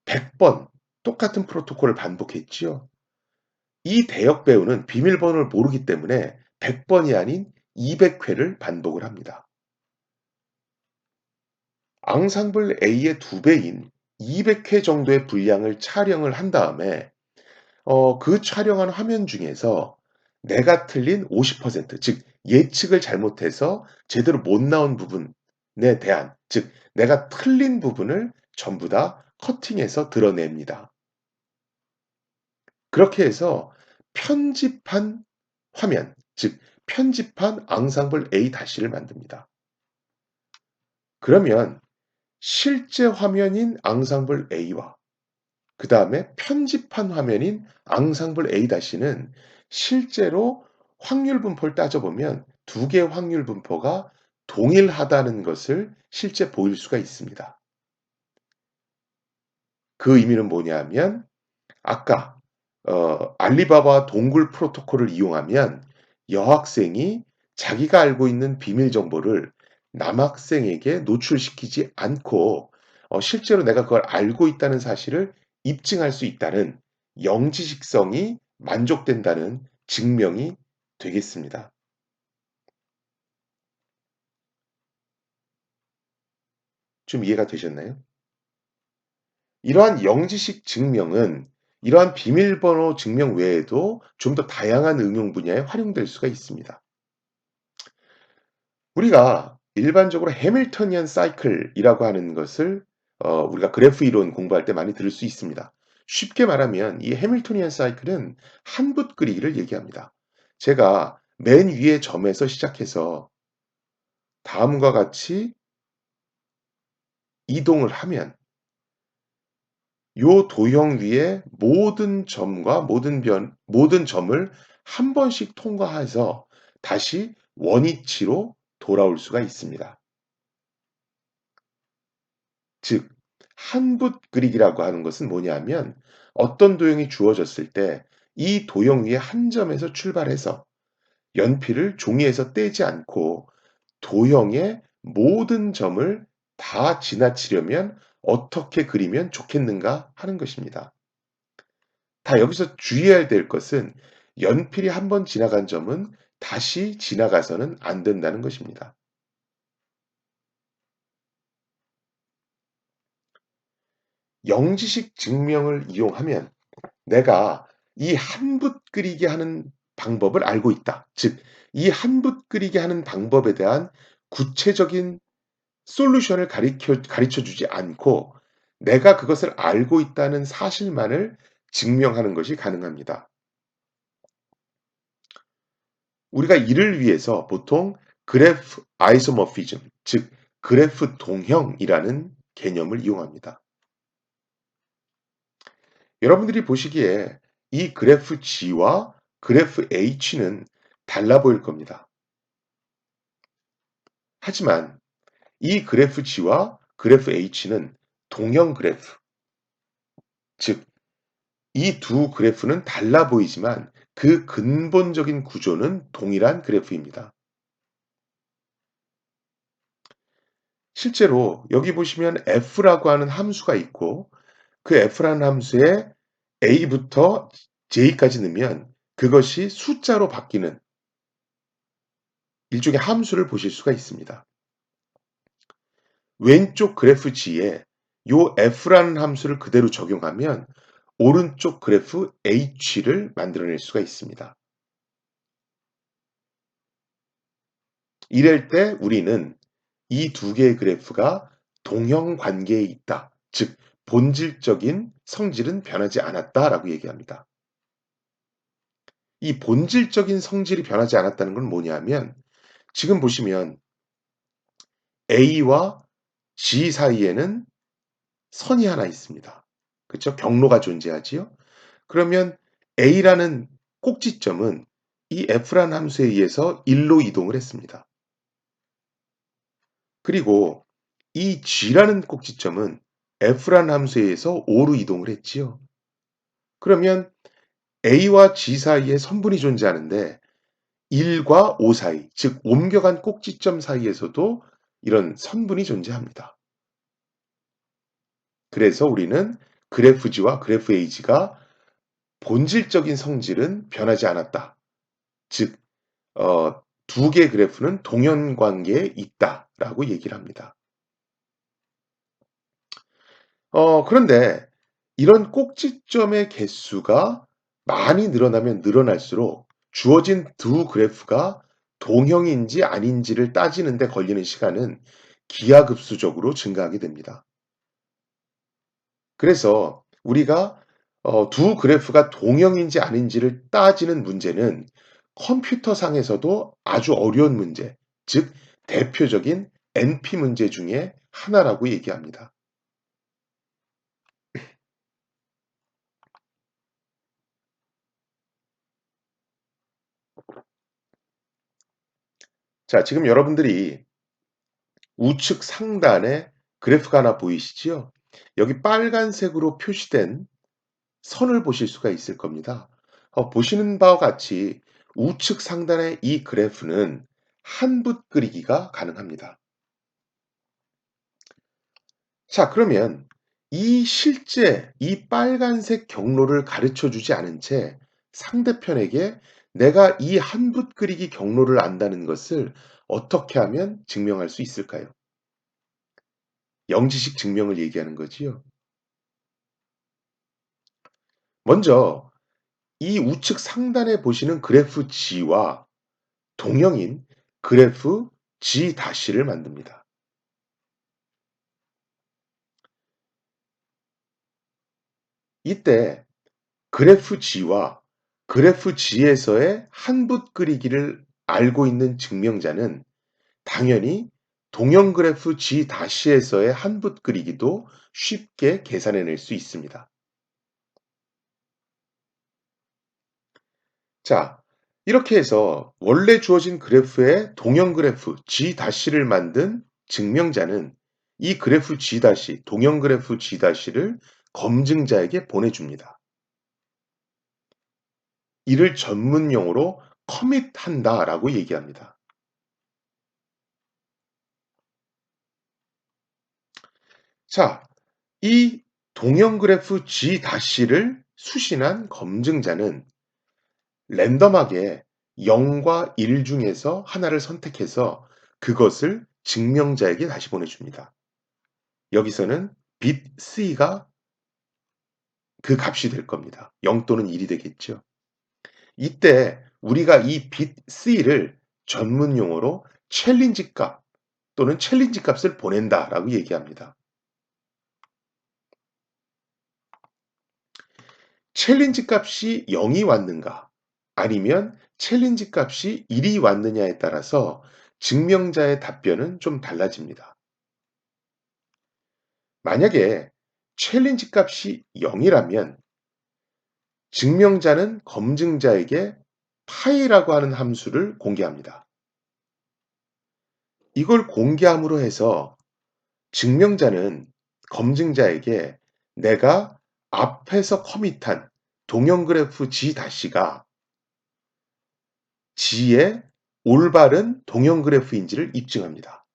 100번 똑같은 프로토콜을 반복했지요. 이 대역 배우는 비밀번호를 모르기 때문에 100번이 아닌 200회를 반복을 합니다. 앙상블 A의 2배인 200회 정도의 분량을 촬영을 한 다음에 그 촬영한 화면 중에서 내가 틀린 50%, 즉 예측을 잘못해서 제대로 못 나온 부분에 대한, 즉 내가 틀린 부분을 전부 다 커팅해서 드러냅니다. 그렇게 해서 편집한 화면, 즉 편집한 앙상블 A-를 만듭니다. 그러면 실제 화면인 앙상블 A와 그 다음에 편집한 화면인 앙상블 A-는 실제로 확률 분포를 따져보면 두 개의 확률 분포가 동일하다는 것을 실제 보일 수가 있습니다. 그 의미는 뭐냐 하면 아까 알리바바 동굴 프로토콜을 이용하면 여학생이 자기가 알고 있는 비밀 정보를 남학생에게 노출시키지 않고 실제로 내가 그걸 알고 있다는 사실을 입증할 수 있다는 영지식성이 만족된다는 증명이 되겠습니다. 좀 이해가 되셨나요? 이러한 영지식 증명은 이러한 비밀번호 증명 외에도 좀 더 다양한 응용 분야에 활용될 수가 있습니다. 우리가 일반적으로 해밀토니안 사이클이라고 하는 것을 우리가 그래프 이론 공부할 때 많이 들을 수 있습니다. 쉽게 말하면 이 해밀토니안 사이클은 한 붓 그리기를 얘기합니다. 제가 맨 위의 점에서 시작해서 다음과 같이 이동을 하면 요 도형 위에 모든 점과 모든 점을 한 번씩 통과해서 다시 원위치로 돌아올 수가 있습니다. 즉, 한 붓 그리기라고 하는 것은 뭐냐면 어떤 도형이 주어졌을 때 이 도형 위에 한 점에서 출발해서 연필을 종이에서 떼지 않고 도형의 모든 점을 다 지나치려면 어떻게 그리면 좋겠는가 하는 것입니다. 다 여기서 주의해야 될 것은 연필이 한 번 지나간 점은 다시 지나가서는 안 된다는 것입니다. 영지식 증명을 이용하면 내가 이 한 붓 그리게 하는 방법을 알고 있다. 즉, 이 한 붓 그리게 하는 방법에 대한 구체적인 솔루션을 가르쳐 주지 않고 내가 그것을 알고 있다는 사실만을 증명하는 것이 가능합니다. 우리가 이를 위해서 보통 그래프 아이소모피즘, 즉 그래프 동형이라는 개념을 이용합니다. 여러분들이 보시기에 이 그래프 G와 그래프 H는 달라 보일 겁니다. 하지만 이 그래프 G와 그래프 H는 동형 그래프, 즉 이 두 그래프는 달라 보이지만 그 근본적인 구조는 동일한 그래프입니다. 실제로 여기 보시면 f라고 하는 함수가 있고 그 f라는 함수에 a부터 j까지 넣으면 그것이 숫자로 바뀌는 일종의 함수를 보실 수가 있습니다. 왼쪽 그래프 G에 요 f라는 함수를 그대로 적용하면 오른쪽 그래프 h를 만들어낼 수가 있습니다. 이럴 때 우리는 이 두 개의 그래프가 동형 관계에 있다. 즉, 본질적인 성질은 변하지 않았다라고 얘기합니다. 이 본질적인 성질이 변하지 않았다는 건 뭐냐면 지금 보시면 A와 G 사이에는 선이 하나 있습니다. 그쵸? 경로가 존재하지요. 그러면 A라는 꼭지점은 이 F라는 함수에 의해서 1로 이동을 했습니다. 그리고 이 G라는 꼭지점은 F라는 함수에 의해서 5로 이동을 했지요. 그러면 A와 G 사이에 선분이 존재하는데 1과 5 사이, 즉 옮겨간 꼭지점 사이에서도 이런 선분이 존재합니다. 그래서 우리는 그래프 G와 그래프 H가 본질적인 성질은 변하지 않았다. 즉, 두 개의 그래프는 동연 관계에 있다라고 얘기를 합니다. 그런데 이런 꼭지점의 개수가 많이 늘어나면 늘어날수록 주어진 두 그래프가 동형인지 아닌지를 따지는 데 걸리는 시간은 기하급수적으로 증가하게 됩니다. 그래서 우리가 두 그래프가 동형인지 아닌지를 따지는 문제는 컴퓨터상에서도 아주 어려운 문제, 즉 대표적인 NP 문제 중에 하나라고 얘기합니다. 자, 지금 여러분들이 우측 상단에 그래프가 하나 보이시지요? 여기 빨간색으로 표시된 선을 보실 수가 있을 겁니다. 보시는 바와 같이 우측 상단의 이 그래프는 한 붓 그리기가 가능합니다. 자, 그러면 실제 이 빨간색 경로를 가르쳐 주지 않은 채 상대편에게 내가 이 한 붓 그리기 경로를 안다는 것을 어떻게 하면 증명할 수 있을까요? 영지식 증명을 얘기하는 거지요. 먼저 이 우측 상단에 보시는 그래프 G와 동형인 그래프 G-를 만듭니다. 이때 그래프 G와 그래프 G에서의 한 붓 그리기를 알고 있는 증명자는 당연히 동형 그래프 G-에서의 한 붓 그리기도 쉽게 계산해낼 수 있습니다. 자, 이렇게 해서 원래 주어진 그래프의 동형 그래프 G-를 만든 증명자는 이 그래프 G-, 동형 그래프 G-를 검증자에게 보내줍니다. 이를 전문 용어로 커밋한다라고 얘기합니다. 자, 이 동형 그래프 G-를 수신한 검증자는 랜덤하게 0과 1 중에서 하나를 선택해서 그것을 증명자에게 다시 보내줍니다. 여기서는 빗 C가 그 값이 될 겁니다. 0 또는 1이 되겠죠. 이때 우리가 이 빗 C를 전문 용어로 챌린지 값 또는 챌린지 값을 보낸다라고 얘기합니다. 챌린지 값이 0이 왔는가 아니면 챌린지 값이 1이 왔느냐에 따라서 증명자의 답변은 좀 달라집니다. 만약에 챌린지 값이 0이라면 증명자는 검증자에게 파이라고 하는 함수를 공개합니다. 이걸 공개함으로 해서 증명자는 검증자에게 내가 앞에서 커밋한 동형 그래프 G-가 G의 올바른 동형 그래프인지를 입증합니다.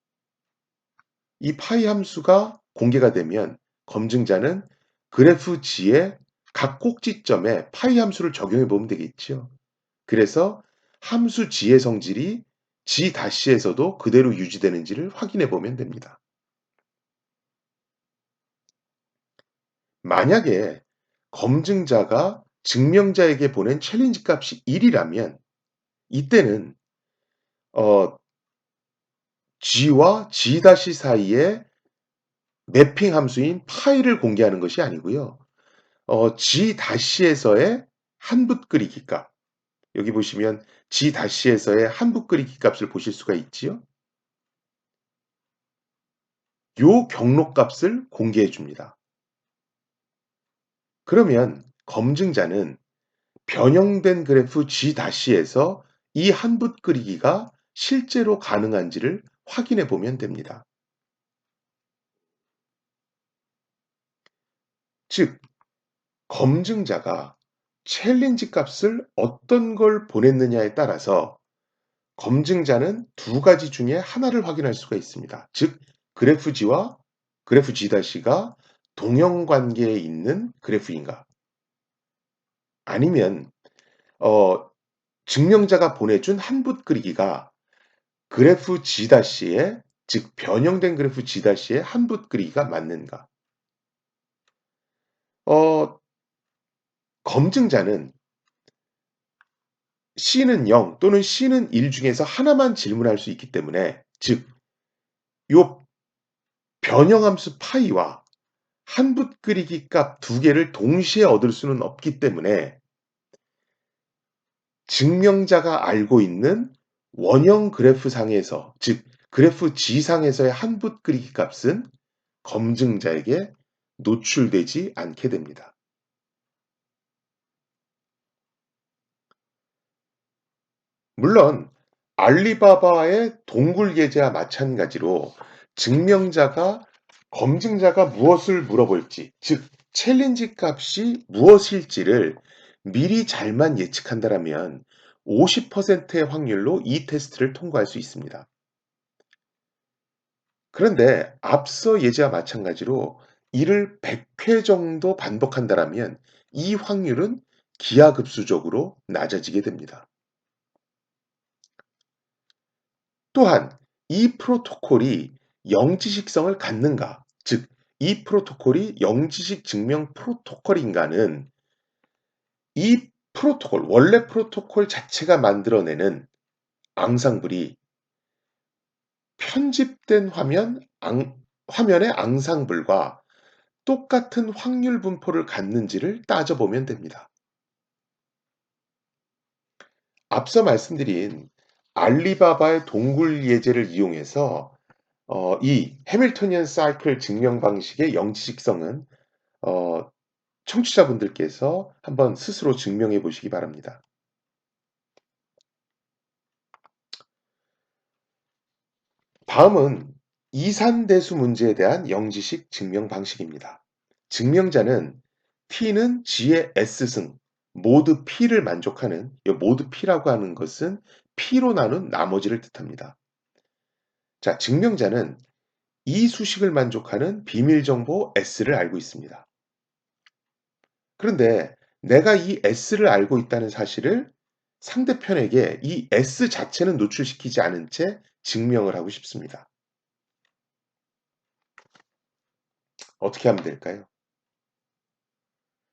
이 파이 함수가 공개가 되면 검증자는 그래프 G의 각 꼭지점에 파이 함수를 적용해 보면 되겠죠. 그래서 함수 G의 성질이 G-에서도 그대로 유지되는지를 확인해 보면 됩니다. 만약에 검증자가 증명자에게 보낸 챌린지 값이 1이라면 이때는 어, G와 G- 사이에 매핑 함수인 파이를 공개하는 것이 아니고요. G-에서의 한붓 그리기 값. 여기 보시면 G-에서의 한붓 그리기 값을 보실 수가 있지요. 요 경로 값을 공개해 줍니다. 그러면 검증자는 변형된 그래프 G-에서 이 한붓 그리기가 실제로 가능한지를 확인해 보면 됩니다. 즉, 검증자가 챌린지 값을 어떤 걸 보냈느냐에 따라서 검증자는 두 가지 중에 하나를 확인할 수가 있습니다. 즉, 그래프 G와 그래프 G-가 동형 관계에 있는 그래프인가? 아니면 어, 증명자가 보내준 한붓 그리기가 그래프 G-의 즉 변형된 그래프 G-의 한붓 그리기가 맞는가? 어, 검증자는 C는 0 또는 C는 1 중에서 하나만 질문할 수 있기 때문에 즉 요 변형함수 파이와 한붓 그리기 값 두 개를 동시에 얻을 수는 없기 때문에 증명자가 알고 있는 원형 그래프 상에서 즉 그래프 G상에서의 한붓 그리기 값은 검증자에게 노출되지 않게 됩니다. 물론 알리바바의 동굴 계좌와 마찬가지로 증명자가 검증자가 무엇을 물어볼지, 즉 챌린지 값이 무엇일지를 미리 잘만 예측한다라면 50%의 확률로 이 테스트를 통과할 수 있습니다. 그런데 앞서 예제와 마찬가지로 이를 100회 정도 반복한다라면 이 확률은 기하급수적으로 낮아지게 됩니다. 또한 이 프로토콜이 영지식성을 갖는가, 즉 이 프로토콜이 영지식 증명 프로토콜인가는 이 프로토콜, 원래 프로토콜 자체가 만들어내는 앙상블이 편집된 화면의 앙상블과 똑같은 확률 분포를 갖는지를 따져보면 됩니다. 앞서 말씀드린 알리바바의 동굴 예제를 이용해서 이 해밀토니안 사이클 증명 방식의 영지식성은 어, 청취자분들께서 한번 스스로 증명해 보시기 바랍니다. 다음은 이산대수 문제에 대한 영지식 증명 방식입니다. 증명자는 T는 G의 S승, 모드 P를 만족하는, 이 모드 P라고 하는 것은 P로 나눈 나머지를 뜻합니다. 자, 증명자는 이 수식을 만족하는 비밀 정보 S를 알고 있습니다. 그런데 내가 이 S를 알고 있다는 사실을 상대편에게 이 S 자체는 노출시키지 않은 채 증명을 하고 싶습니다. 어떻게 하면 될까요?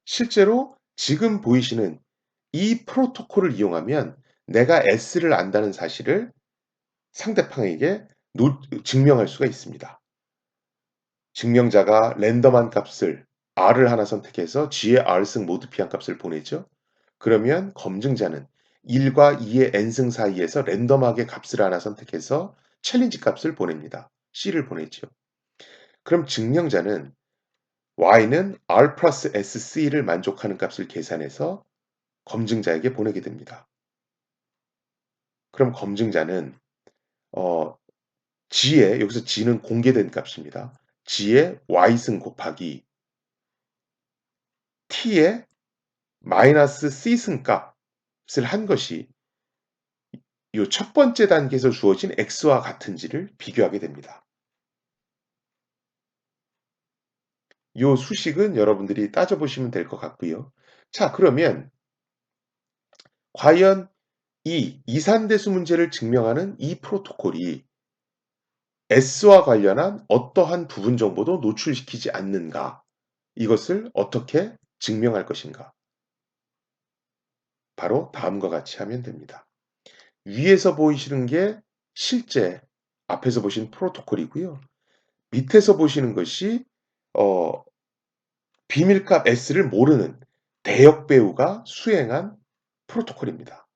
실제로 지금 보이시는 이 프로토콜을 이용하면 내가 S를 안다는 사실을 상대방에게 증명할 수가 있습니다. 증명자가 랜덤한 값을 R을 하나 선택해서 G의 R승 모드 P한 값을 보내죠. 그러면 검증자는 1과 2의 n승 사이에서 랜덤하게 값을 하나 선택해서 챌린지 값을 보냅니다. C를 보내죠. 그럼 증명자는 y는 R 플러스 SC를 만족하는 값을 계산해서 검증자에게 보내게 됩니다. 그럼 검증자는 어, G의 여기서 G는 공개된 값입니다. G의 Y승 곱하기 T의 마이너스 C승 값을 한 것이 이 첫 번째 단계에서 주어진 X와 같은지를 비교하게 됩니다. 이 수식은 여러분들이 따져보시면 될 것 같고요. 자, 그러면 과연 이 이산대수 문제를 증명하는 이 프로토콜이 S와 관련한 어떠한 부분 정보도 노출시키지 않는가? 이것을 어떻게 증명할 것인가? 바로 다음과 같이 하면 됩니다. 위에서 보이시는 게 실제 앞에서 보신 프로토콜이고요. 밑에서 보시는 것이 어, 비밀값 S를 모르는 대역 배우가 수행한 프로토콜입니다.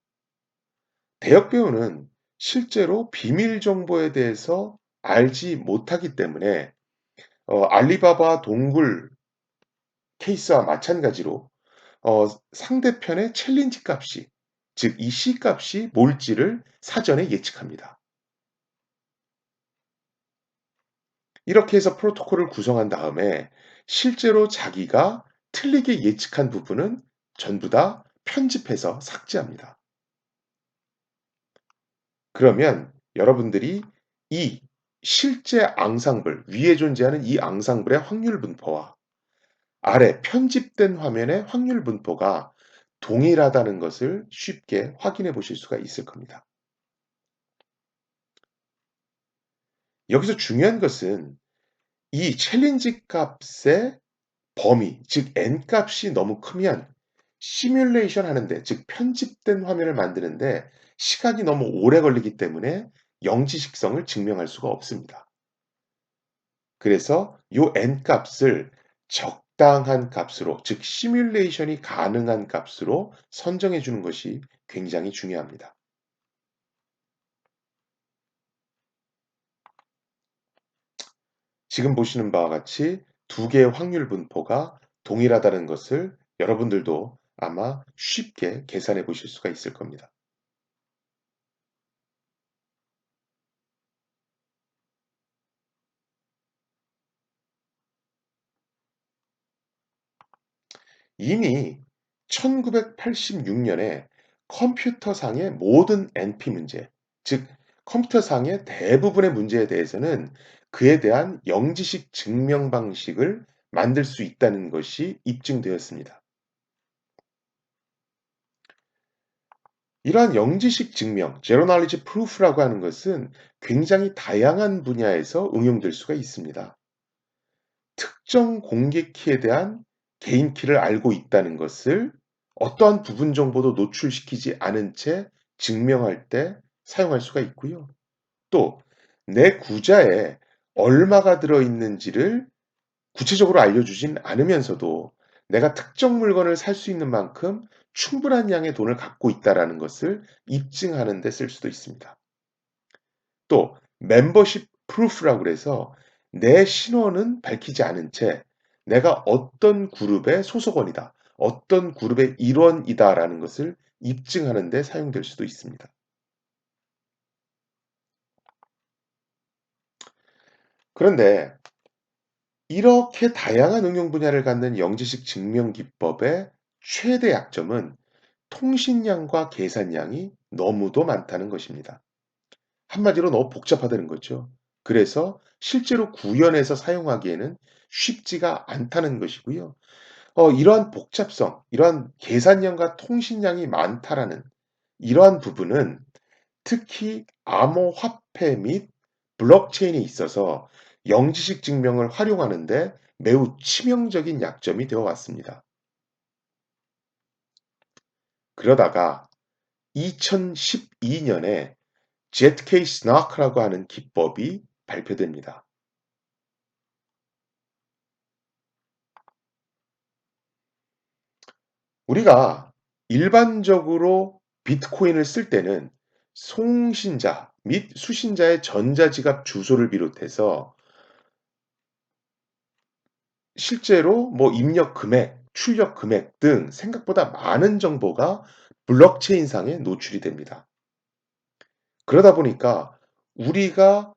대역 배우는 실제로 비밀 정보에 대해서 알지 못하기 때문에 알리바바 동굴 케이스와 마찬가지로 상대편의 챌린지 값이, 즉 이 C 값이 뭘지를 사전에 예측합니다. 이렇게 해서 프로토콜을 구성한 다음에 실제로 자기가 틀리게 예측한 부분은 전부 다 편집해서 삭제합니다. 그러면 여러분들이 이 실제 앙상블, 위에 존재하는 이 앙상블의 확률 분포와 아래 편집된 화면의 확률 분포가 동일하다는 것을 쉽게 확인해 보실 수가 있을 겁니다. 여기서 중요한 것은 이 챌린지 값의 범위, 즉 n 값이 너무 크면 시뮬레이션 하는데, 즉 편집된 화면을 만드는데 시간이 너무 오래 걸리기 때문에 영지식성을 증명할 수가 없습니다. 그래서 요 n 값을 적당한 값으로, 즉 시뮬레이션이 가능한 값으로 선정해 주는 것이 굉장히 중요합니다. 지금 보시는 바와 같이 두 개의 확률 분포가 동일하다는 것을 여러분들도 아마 쉽게 계산해 보실 수가 있을 겁니다. 이미 1986년에 컴퓨터상의 모든 NP 문제, 즉 컴퓨터상의 대부분의 문제에 대해서는 그에 대한 영지식 증명 방식을 만들 수 있다는 것이 입증되었습니다. 이러한 영지식 증명, Zero Knowledge Proof라고 하는 것은 굉장히 다양한 분야에서 응용될 수가 있습니다. 특정 공개 키에 대한 개인 키를 알고 있다는 것을 어떠한 부분 정보도 노출시키지 않은 채 증명할 때 사용할 수가 있고요. 또 내 구자에 얼마가 들어있는지를 구체적으로 알려주진 않으면서도 내가 특정 물건을 살 수 있는 만큼 충분한 양의 돈을 갖고 있다라는 것을 입증하는 데 쓸 수도 있습니다. 또 멤버십 프루프라고 그래서 내 신원은 밝히지 않은 채 내가 어떤 그룹의 소속원이다, 어떤 그룹의 일원이다라는 것을 입증하는 데 사용될 수도 있습니다. 그런데 이렇게 다양한 응용 분야를 갖는 영지식 증명 기법의 최대 약점은 통신량과 계산량이 너무도 많다는 것입니다. 한마디로 너무 복잡하다는 거죠. 그래서 실제로 구현해서 사용하기에는 쉽지가 않다는 것이고요. 이러한 복잡성, 이러한 계산량과 통신량이 많다라는 이러한 부분은 특히 암호화폐 및 블록체인에 있어서 영지식 증명을 활용하는데 매우 치명적인 약점이 되어 왔습니다. 그러다가 2012년에 ZK 스나크라고 하는 기법이 발표됩니다. 우리가 일반적으로 비트코인을 쓸 때는 송신자 및 수신자의 전자지갑 주소를 비롯해서 실제로 뭐 입력 금액, 출력 금액 등 생각보다 많은 정보가 블록체인상에 노출이 됩니다. 그러다 보니까 우리가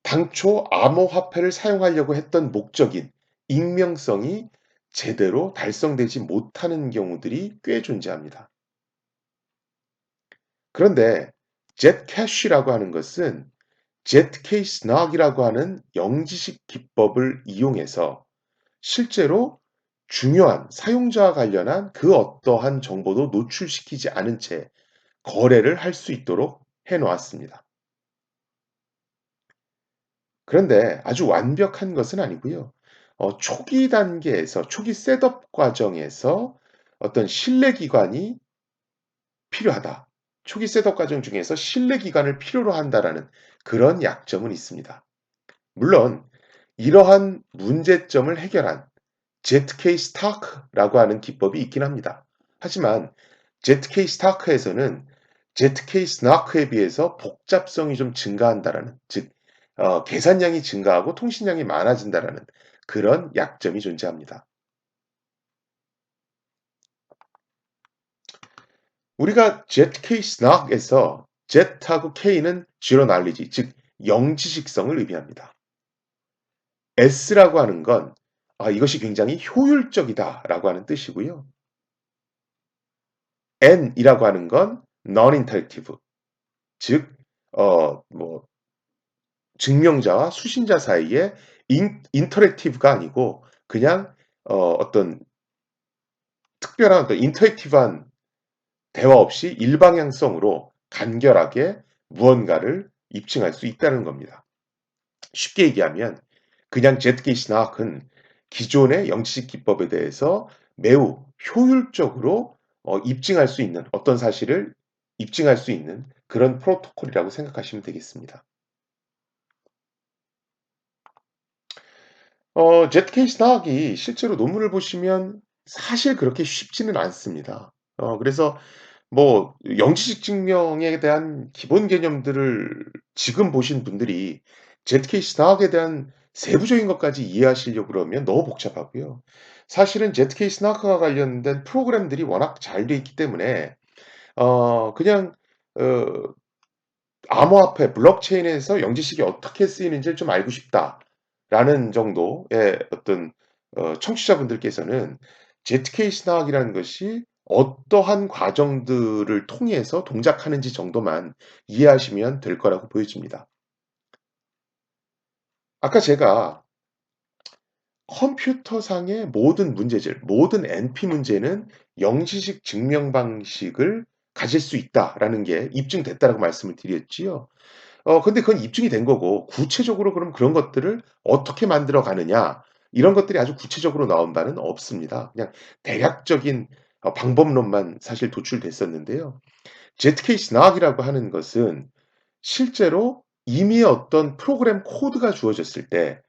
당초 암호화폐를 사용하려고 했던 목적인 익명성이 제대로 달성되지 못하는 경우들이 꽤 존재합니다. 그런데 Zcash라고 하는 것은 ZK-SNARK이라고 하는 영지식 기법을 이용해서 실제로 중요한 사용자와 관련한 그 어떠한 정보도 노출시키지 않은 채 거래를 할 수 있도록 해 놓았습니다. 그런데 아주 완벽한 것은 아니고요. 초기 단계에서 초기 셋업 과정에서 어떤 신뢰 기반이 필요하다. 초기 셋업 과정 중에서 신뢰 기반을 필요로 한다라는 그런 약점은 있습니다. 물론 이러한 문제점을 해결한 ZK 스타크라고 하는 기법이 있긴 합니다. 하지만 ZK 스타크에서는 ZK 스나크에 비해서 복잡성이 좀 증가한다라는, 즉 계산량이 증가하고 통신량이 많아진다라는 그런 약점이 존재합니다. 우리가 ZK 스낙에서 Z하고 K는 Zero Knowledge, 즉 영지식성을 의미합니다. S라고 하는 건 이것이 굉장히 효율적이다라고 하는 뜻이고요. N이라고 하는 건 Non-Interactive, 즉 뭐 증명자와 수신자 사이에 인터랙티브가 아니고 그냥 어떤 특별한 어떤 인터랙티브한 대화 없이 일방향성으로 간결하게 무언가를 입증할 수 있다는 겁니다. 쉽게 얘기하면 그냥 제트게이스나학은 기존의 영지식 기법에 대해서 매우 효율적으로 입증할 수 있는 어떤 사실을 입증할 수 있는 그런 프로토콜이라고 생각하시면 되겠습니다. 제트케이스나학이 실제로 논문을 보시면 사실 그렇게 쉽지는 않습니다. 그래서 뭐 영지식 증명에 대한 기본 개념들을 지금 보신 분들이 ZK 스나크에 대한 세부적인 것까지 이해하시려고 그러면 너무 복잡하고요. 사실은 ZK 스나크와 관련된 프로그램들이 워낙 잘 돼 있기 때문에 그냥 어 암호화폐 블록체인에서 영지식이 어떻게 쓰이는지를 좀 알고 싶다라는 정도의 어떤 청취자분들께서는 ZK 스나크이라는 것이 어떠한 과정들을 통해서 동작하는지 정도만 이해하시면 될 거라고 보여집니다. 아까 제가 컴퓨터상의 모든 문제질, 모든 NP 문제는 영시식 증명 방식을 가질 수 있다라는 게 입증됐다라고 말씀을 드렸지요. 근데 그건 입증이 된 거고 구체적으로 그럼 그런 것들을 어떻게 만들어 가느냐 이런 것들이 아주 구체적으로 나온 바는 없습니다. 그냥 대략적인 방법론만 사실 도출됐었는데요. ZK 스낙이라고 하는 것은 실제로 이미 어떤 프로그램 코드가 주어졌을 때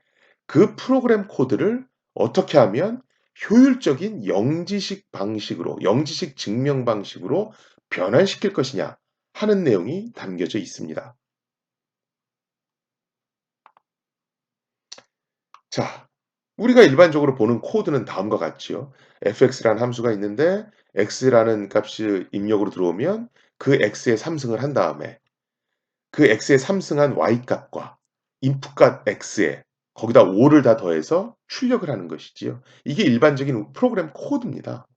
그 프로그램 코드를 어떻게 하면 효율적인 영지식 방식으로 영지식 증명 방식으로 변환시킬 것이냐 하는 내용이 담겨져 있습니다. 자, 우리가 일반적으로 보는 코드는 다음과 같지요. fx라는 함수가 있는데 x라는 값이 입력으로 들어오면 그 x의 삼승을 한 다음에 그 x의 삼승한 y 값과 인풋 값 x에 거기다 5를 다 더해서 출력을 하는 것이지요. 이게 일반적인 프로그램 코드입니다.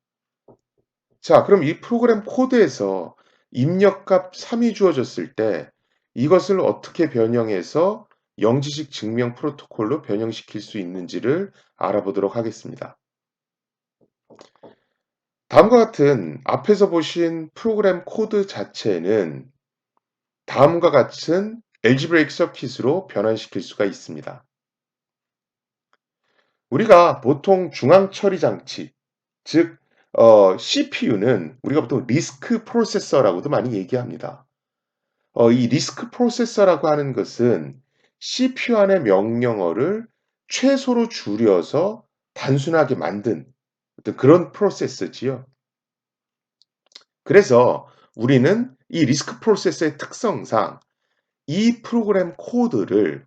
자, 그럼 이 프로그램 코드에서 입력값 3이 주어졌을 때 이것을 어떻게 변형해서 영지식 증명 프로토콜로 변형시킬 수 있는지를 알아보도록 하겠습니다. 다음과 같은 앞에서 보신 프로그램 코드 자체는 다음과 같은 알지브레이크 서킷으로 변환시킬 수가 있습니다. 우리가 보통 중앙 처리 장치, 즉 CPU는 우리가 보통 리스크 프로세서라고도 많이 얘기합니다. 이 리스크 프로세서라고 하는 것은 CPU 안의 명령어를 최소로 줄여서 단순하게 만든 어떤 그런 프로세서지요. 그래서 우리는 이 리스크 프로세서의 특성상 이 프로그램 코드를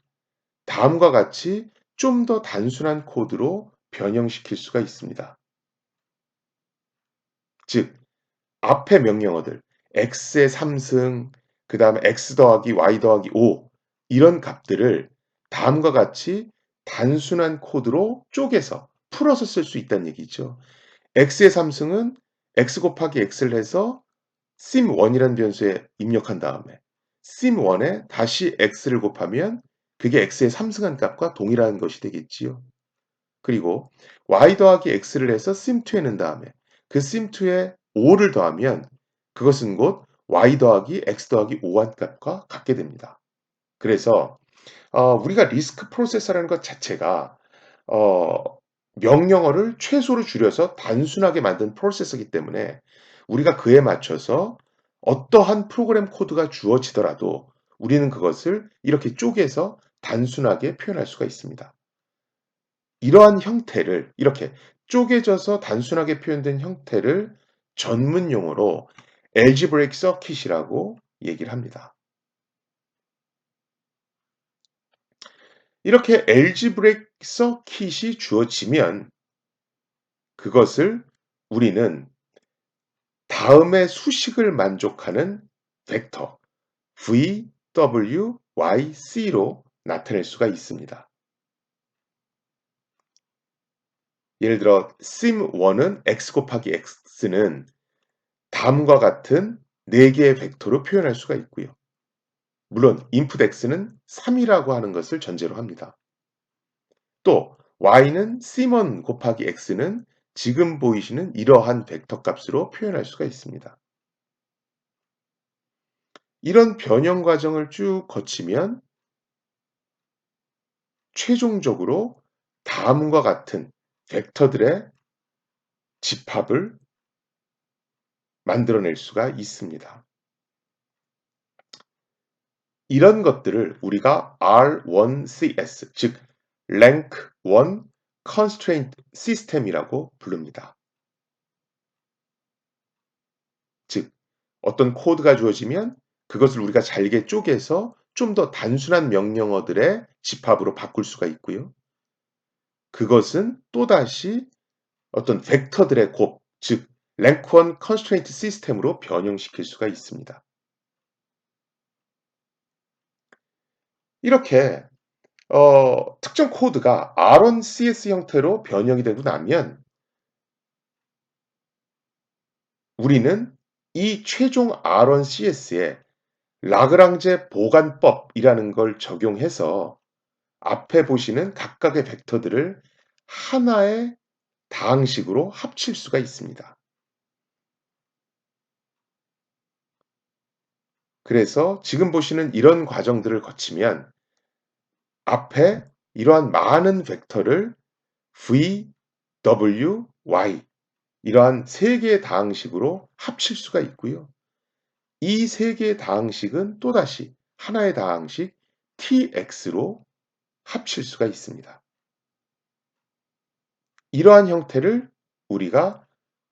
다음과 같이 좀 더 단순한 코드로 변형시킬 수가 있습니다. 즉 앞의 명령어들 x의 3승 그다음에 x 더하기 y 더하기 5 이런 값들을 다음과 같이 단순한 코드로 쪼개서 풀어서 쓸 수 있다는 얘기죠. x의 3승은 x 곱하기 x를 해서 sim1이라는 변수에 입력한 다음에 sim1에 다시 x를 곱하면 그게 x의 3승한 값과 동일한 것이 되겠지요. 그리고 y 더하기 x를 해서 sim2에 넣은 다음에 그 sim2에 5를 더하면 그것은 곧 y 더하기 x 더하기 5한 값과 같게 됩니다. 그래서 우리가 리스크 프로세서라는 것 자체가 어 명령어를 최소로 줄여서 단순하게 만든 프로세서이기 때문에 우리가 그에 맞춰서 어떠한 프로그램 코드가 주어지더라도 우리는 그것을 이렇게 쪼개서 단순하게 표현할 수가 있습니다. 이러한 형태를 이렇게 쪼개져서 단순하게 표현된 형태를 전문 용어로 algebraic circuit이라고 얘기를 합니다. 이렇게 algebraic circuit이 주어지면 그것을 우리는 다음의 수식을 만족하는 벡터 v, w, y, c로 나타낼 수가 있습니다. 예를 들어 sim1은 x 곱하기 x는 다음과 같은 4개의 벡터로 표현할 수가 있고요. 물론 input x는 3이라고 하는 것을 전제로 합니다. 또 y는 sim1 곱하기 x는 지금 보이시는 이러한 벡터 값으로 표현할 수가 있습니다. 이런 변형 과정을 쭉 거치면 최종적으로 다음과 같은 벡터들의 집합을 만들어낼 수가 있습니다. 이런 것들을 우리가 R1CS, 즉 Rank 1 Constraint System이라고 부릅니다. 즉 어떤 코드가 주어지면 그것을 우리가 잘게 쪼개서 좀 더 단순한 명령어들의 집합으로 바꿀 수가 있고요. 그것은 또다시 어떤 벡터들의 곱, 즉 Rank 1 Constraint System으로 변형시킬 수가 있습니다. 이렇게 특정 코드가 R1CS 형태로 변형이 되고 나면 우리는 이 최종 R1CS에 라그랑제 보관법이라는 걸 적용해서 앞에 보시는 각각의 벡터들을 하나의 다항식으로 합칠 수가 있습니다. 그래서 지금 보시는 이런 과정들을 거치면 앞에 이러한 많은 벡터를 v, w, y 이러한 세 개의 다항식으로 합칠 수가 있고요. 이 세 개의 다항식은 또다시 하나의 다항식 tx로 합칠 수가 있습니다. 이러한 형태를 우리가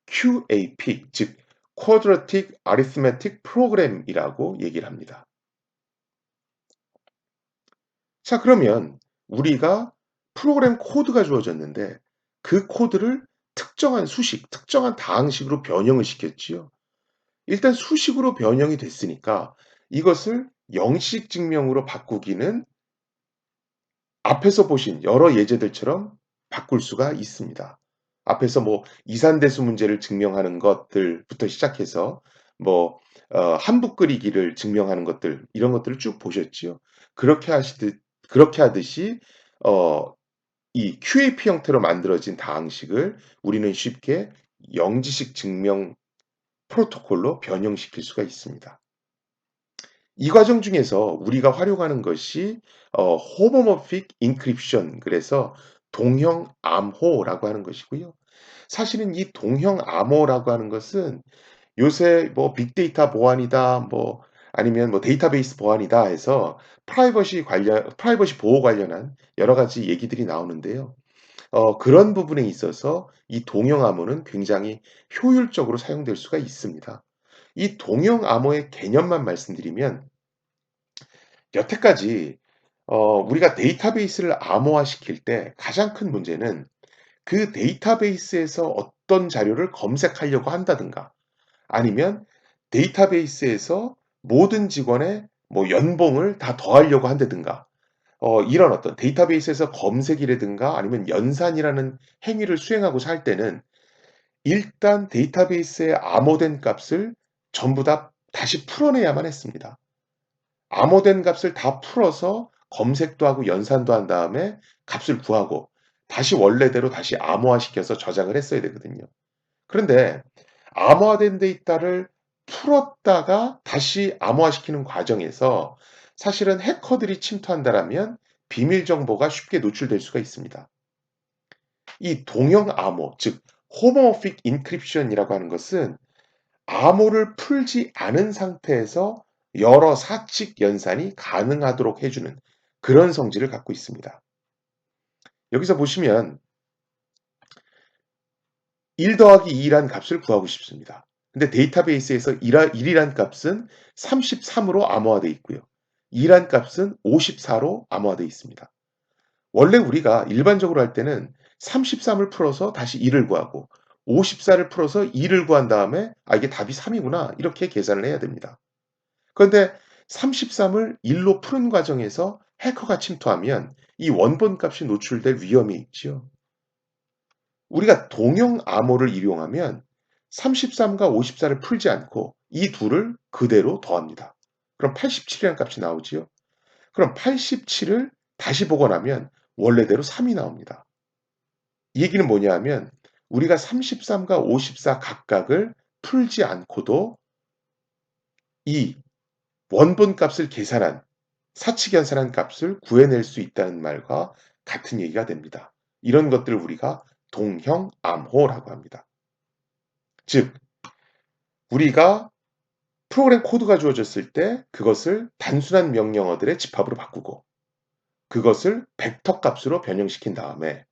QAP, 즉 Quadratic Arithmetic Program이라고 얘기를 합니다. 자, 그러면 우리가 프로그램 코드가 주어졌는데 그 코드를 특정한 수식, 특정한 다항식으로 변형을 시켰지요. 일단 수식으로 변형이 됐으니까 이것을 영식 증명으로 바꾸기는 앞에서 보신 여러 예제들처럼 바꿀 수가 있습니다. 앞에서 뭐 이산대수 문제를 증명하는 것들부터 시작해서 뭐 한북 끓이기를 증명하는 것들 이런 것들을 쭉 보셨지요. 그렇게 하듯이 어 이 QAP 형태로 만들어진 다항식을 우리는 쉽게 영지식 증명 프로토콜로 변형시킬 수가 있습니다. 이 과정 중에서 우리가 활용하는 것이 homomorphic encryption, 그래서 동형 암호라고 하는 것이고요. 사실은 이 동형 암호라고 하는 것은 요새 뭐 빅데이터 보안이다, 뭐 아니면 뭐 데이터베이스 보안이다 해서 프라이버시 보호 관련한 여러 가지 얘기들이 나오는데요. 그런 부분에 있어서 이 동형 암호는 굉장히 효율적으로 사용될 수가 있습니다. 이 동형 암호의 개념만 말씀드리면 여태까지 우리가 데이터베이스를 암호화시킬 때 가장 큰 문제는 그 데이터베이스에서 어떤 자료를 검색하려고 한다든가 아니면 데이터베이스에서 모든 직원의 뭐 연봉을 다 더하려고 한다든가 이런 어떤 데이터베이스에서 검색이라든가 아니면 연산이라는 행위를 수행하고자 할 때는 일단 데이터베이스에 암호된 값을 전부 다 다시 풀어내야만 했습니다. 암호된 값을 다 풀어서 검색도 하고 연산도 한 다음에 값을 구하고 다시 원래대로 다시 암호화시켜서 저장을 했어야 되거든요. 그런데 암호화된 데이터를 풀었다가 다시 암호화시키는 과정에서 사실은 해커들이 침투한다라면 비밀 정보가 쉽게 노출될 수가 있습니다. 이 동형 암호, 즉 homomorphic encryption이라고 하는 것은 암호를 풀지 않은 상태에서 여러 사칙 연산이 가능하도록 해주는 그런 성질을 갖고 있습니다. 여기서 보시면 1 더하기 2란 값을 구하고 싶습니다. 근데 데이터베이스에서 1이란 값은 33으로 암호화되어 있고요. 2란 값은 54로 암호화되어 있습니다. 원래 우리가 일반적으로 할 때는 33을 풀어서 다시 2를 구하고 54를 풀어서 2를 구한 다음에 이게 답이 3이구나 이렇게 계산을 해야 됩니다. 그런데 33을 1로 푸는 과정에서 해커가 침투하면 이 원본 값이 노출될 위험이 있지요. 우리가 동형 암호를 이용하면 33과 54를 풀지 않고 이 둘을 그대로 더합니다. 그럼 87이라는 값이 나오지요. 그럼 87을 다시 복원하면 원래대로 3이 나옵니다. 이 얘기는 뭐냐 하면 우리가 33과 54 각각을 풀지 않고도 이 원본 값을 계산한 사칙 연산한 값을 구해낼 수 있다는 말과 같은 얘기가 됩니다. 이런 것들을 우리가 동형 암호라고 합니다. 즉 우리가 프로그램 코드가 주어졌을 때 그것을 단순한 명령어들의 집합으로 바꾸고 그것을 벡터 값으로 변형시킨 다음에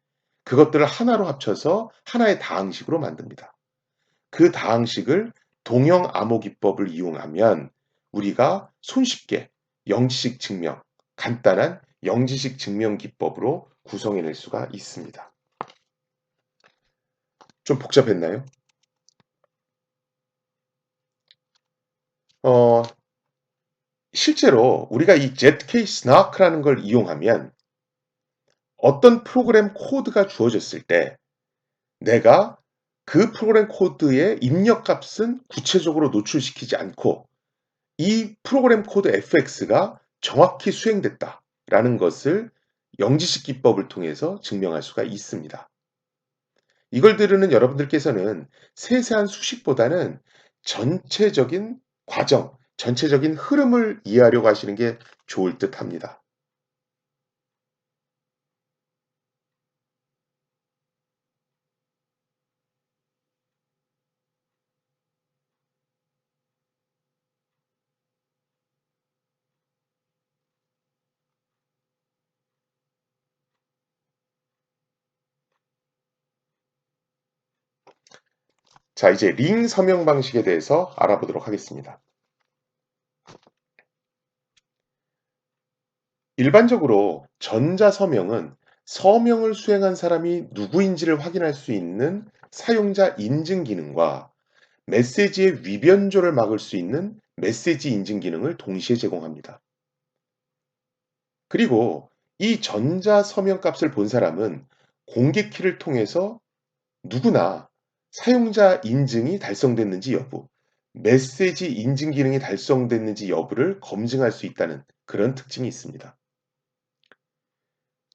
그것들을 하나로 합쳐서 하나의 다항식으로 만듭니다. 그 다항식을 동형 암호 기법을 이용하면 우리가 손쉽게 영지식 증명, 간단한 영지식 증명 기법으로 구성해낼 수가 있습니다. 좀 복잡했나요? 어, 실제로 우리가 이 zk-snark라는 걸 이용하면 어떤 프로그램 코드가 주어졌을 때 내가 그 프로그램 코드의 입력 값은 구체적으로 노출시키지 않고 이 프로그램 코드 fx가 정확히 수행됐다라는 것을 영지식 기법을 통해서 증명할 수가 있습니다. 이걸 들으는 여러분들께서는 세세한 수식보다는 전체적인 과정, 전체적인 흐름을 이해하려고 하시는 게 좋을 듯합니다. 자, 이제 링 서명 방식에 대해서 알아보도록 하겠습니다. 일반적으로 전자 서명은 서명을 수행한 사람이 누구인지를 확인할 수 있는 사용자 인증 기능과 메시지의 위변조를 막을 수 있는 메시지 인증 기능을 동시에 제공합니다. 그리고 이 전자 서명 값을 본 사람은 공개키를 통해서 누구나 사용자 인증이 달성됐는지 여부, 메시지 인증 기능이 달성됐는지 여부를 검증할 수 있다는 그런 특징이 있습니다.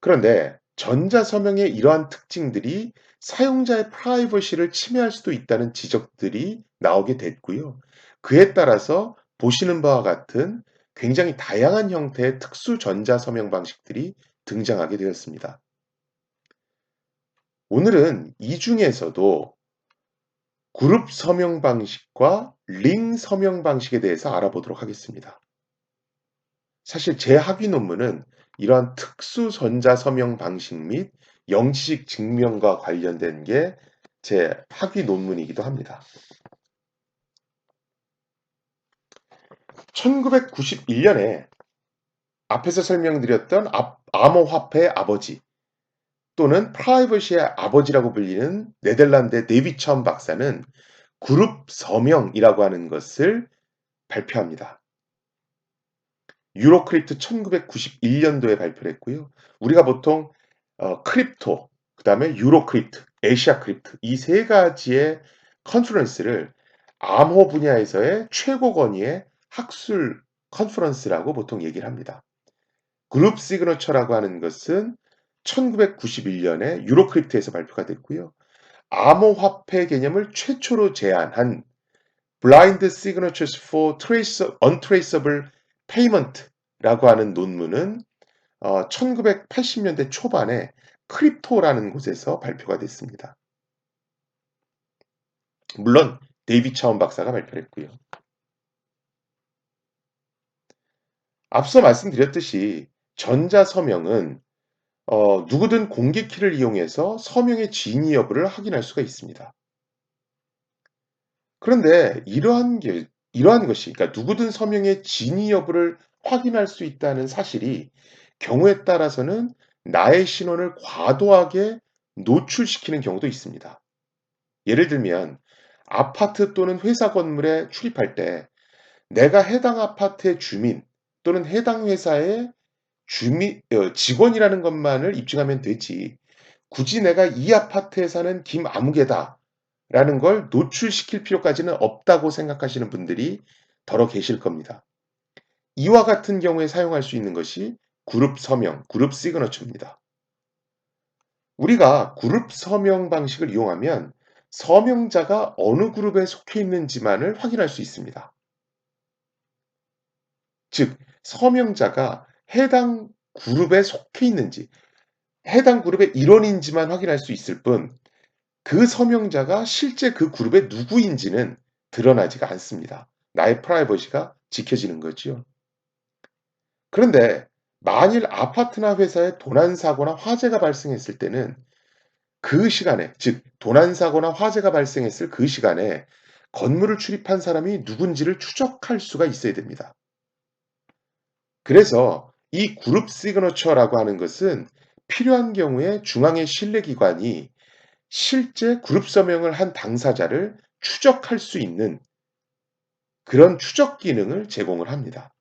그런데 전자 서명의 이러한 특징들이 사용자의 프라이버시를 침해할 수도 있다는 지적들이 나오게 됐고요. 그에 따라서 보시는 바와 같은 굉장히 다양한 형태의 특수 전자 서명 방식들이 등장하게 되었습니다. 오늘은 이 중에서도 그룹 서명 방식과 링 서명 방식에 대해서 알아보도록 하겠습니다. 사실 제 학위 논문은 이러한 특수 전자 서명 방식 및 영지식 증명과 관련된 게 제 학위 논문이기도 합니다. 1991년에 앞에서 설명드렸던 암호화폐의 아버지 또는 프라이버시의 아버지라고 불리는 네덜란드의 데이비천 박사는 그룹 서명이라고 하는 것을 발표합니다. 유로크립트 1991년도에 발표를 했고요. 우리가 보통 크립토, 그 다음에 유로크립트, 에시아 크립트 이 세 가지의 컨퍼런스를 암호 분야에서의 최고 권위의 학술 컨퍼런스라고 보통 얘기를 합니다. 그룹 시그너처라고 하는 것은 1991년에 유로크립트에서 발표가 됐고요. 암호화폐 개념을 최초로 제안한 Blind Signatures for Untraceable Payment라고 하는 논문은 1980년대 초반에 크립토라는 곳에서 발표가 됐습니다. 물론 데이비 차운 박사가 발표를 했고요. 앞서 말씀드렸듯이 전자서명은 누구든 공개키를 이용해서 서명의 진위 여부를 확인할 수가 있습니다. 그런데 이러한 것이, 그러니까 누구든 서명의 진위 여부를 확인할 수 있다는 사실이 경우에 따라서는 나의 신원을 과도하게 노출시키는 경우도 있습니다. 예를 들면 아파트 또는 회사 건물에 출입할 때 내가 해당 아파트의 주민 또는 해당 회사의 직원이라는 것만을 입증하면 되지. 굳이 내가 이 아파트에 사는 김아무개다 라는 걸 노출시킬 필요까지는 없다고 생각하시는 분들이 더러 계실 겁니다. 이와 같은 경우에 사용할 수 있는 것이 그룹 서명, 그룹 시그너처입니다. 우리가 그룹 서명 방식을 이용하면 서명자가 어느 그룹에 속해 있는지만을 확인할 수 있습니다. 즉, 서명자가 해당 그룹에 속해 있는지, 해당 그룹의 일원인지만 확인할 수 있을 뿐, 그 서명자가 실제 그 그룹의 누구인지는 드러나지가 않습니다. 나의 프라이버시가 지켜지는 거지요. 그런데 만일 아파트나 회사에 도난사고나 화재가 발생했을 때는 그 시간에, 즉 도난사고나 화재가 발생했을 그 시간에 건물을 출입한 사람이 누군지를 추적할 수가 있어야 됩니다. 그래서 이 그룹 시그너처라고 하는 것은 필요한 경우에 중앙의 신뢰기관이 실제 그룹 서명을 한 당사자를 추적할 수 있는 그런 추적 기능을 제공을 합니다.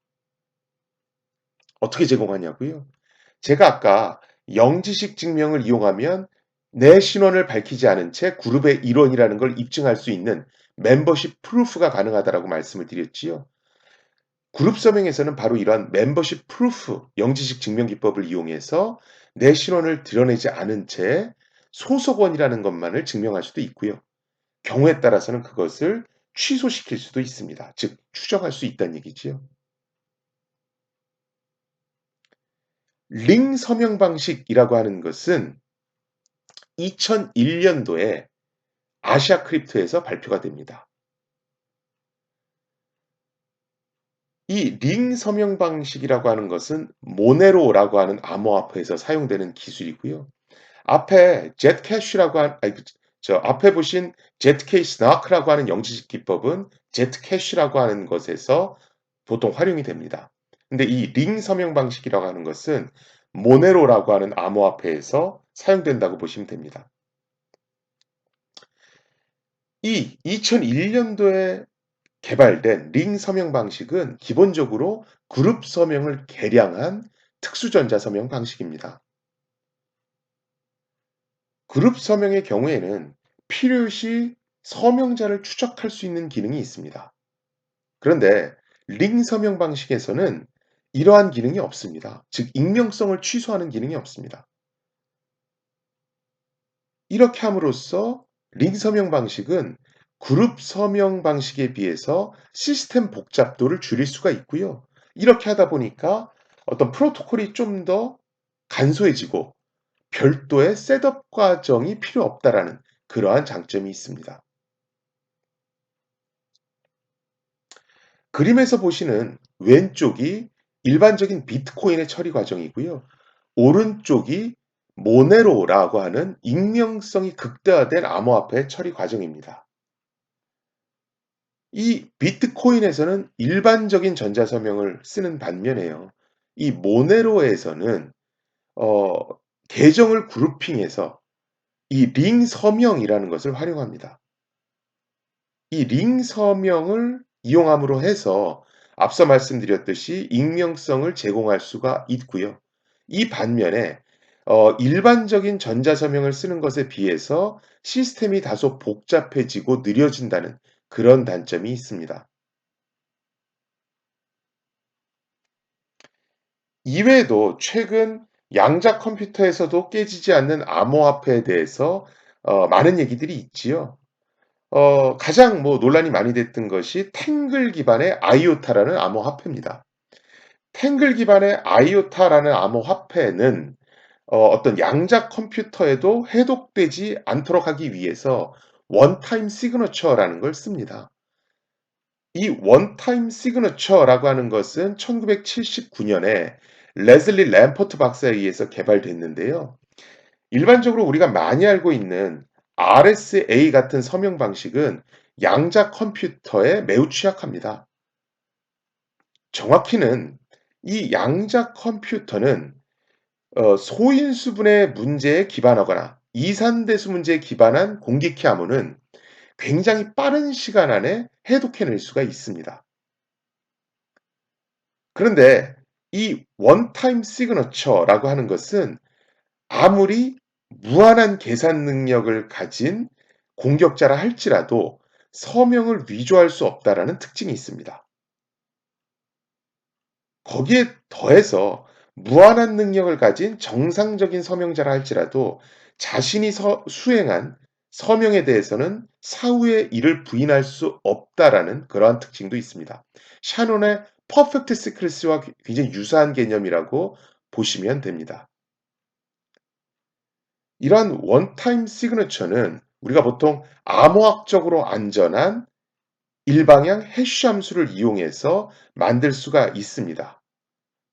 어떻게 제공하냐고요? 제가 아까 영지식 증명을 이용하면 내 신원을 밝히지 않은 채 그룹의 일원이라는 걸 입증할 수 있는 멤버십 프루프가 가능하다라고 말씀을 드렸지요. 그룹 서명에서는 바로 이러한 멤버십 프루프, 영지식 증명 기법을 이용해서 내 신원을 드러내지 않은 채 소속원이라는 것만을 증명할 수도 있고요. 경우에 따라서는 그것을 취소시킬 수도 있습니다. 즉 추정할 수 있다는 얘기지요. 링 서명 방식이라고 하는 것은 2001년도에 아시아 크립토에서 발표가 됩니다. 이 링 서명 방식이라고 하는 것은 모네로라고 하는 암호화폐에서 사용되는 기술이고요. 앞에 Zcash라고 한 아니 저 앞에 보신 Zk-SNARK라고 하는 영지식 기법은 Zcash라고 하는 것에서 보통 활용이 됩니다. 근데 이 링 서명 방식이라고 하는 것은 모네로라고 하는 암호화폐에서 사용된다고 보시면 됩니다. 이 2001년도에 개발된 링 서명 방식은 기본적으로 그룹 서명을 개량한 특수전자 서명 방식입니다. 그룹 서명의 경우에는 필요시 서명자를 추적할 수 있는 기능이 있습니다. 그런데 링 서명 방식에서는 이러한 기능이 없습니다. 즉, 익명성을 취소하는 기능이 없습니다. 이렇게 함으로써 링 서명 방식은 그룹 서명 방식에 비해서 시스템 복잡도를 줄일 수가 있고요. 이렇게 하다 보니까 어떤 프로토콜이 좀 더 간소해지고 별도의 셋업 과정이 필요 없다라는 그러한 장점이 있습니다. 그림에서 보시는 왼쪽이 일반적인 비트코인의 처리 과정이고요. 오른쪽이 모네로라고 하는 익명성이 극대화된 암호화폐의 처리 과정입니다. 이 비트코인에서는 일반적인 전자서명을 쓰는 반면에요. 이 모네로에서는 어, 계정을 그룹핑해서 이 링 서명이라는 것을 활용합니다. 이 링 서명을 이용함으로 해서 앞서 말씀드렸듯이 익명성을 제공할 수가 있고요. 이 반면에 일반적인 전자서명을 쓰는 것에 비해서 시스템이 다소 복잡해지고 느려진다는 그런 단점이 있습니다. 이외에도 최근 양자 컴퓨터에서도 깨지지 않는 암호화폐에 대해서 많은 얘기들이 있지요. 가장 논란이 많이 됐던 것이 탱글 기반의 아이오타라는 암호화폐입니다. 탱글 기반의 아이오타라는 암호화폐는 어떤 양자 컴퓨터에도 해독되지 않도록 하기 위해서 원타임 시그너처라는 걸 씁니다. 이 원타임 시그너처라고 하는 것은 1979년에 레슬리 램포트 박사에 의해서 개발됐는데요. 일반적으로 우리가 많이 알고 있는 RSA 같은 서명 방식은 양자 컴퓨터에 매우 취약합니다. 정확히는 이 양자 컴퓨터는 소인수분해 문제에 기반하거나 이산대수 문제에 기반한 공기키 암호는 굉장히 빠른 시간 안에 해독해낼 수가 있습니다. 그런데 이 원타임 시그너처라고 하는 것은 아무리 무한한 계산 능력을 가진 공격자라 할지라도 서명을 위조할 수 없다라는 특징이 있습니다. 거기에 더해서 무한한 능력을 가진 정상적인 서명자라 할지라도 자신이 수행한 서명에 대해서는 사후에 이를 부인할 수 없다라는 그러한 특징도 있습니다. 샤논의 퍼펙트 시크릿과 굉장히 유사한 개념이라고 보시면 됩니다. 이러한 원타임 시그너처는 우리가 보통 암호학적으로 안전한 일방향 해시 함수를 이용해서 만들 수가 있습니다.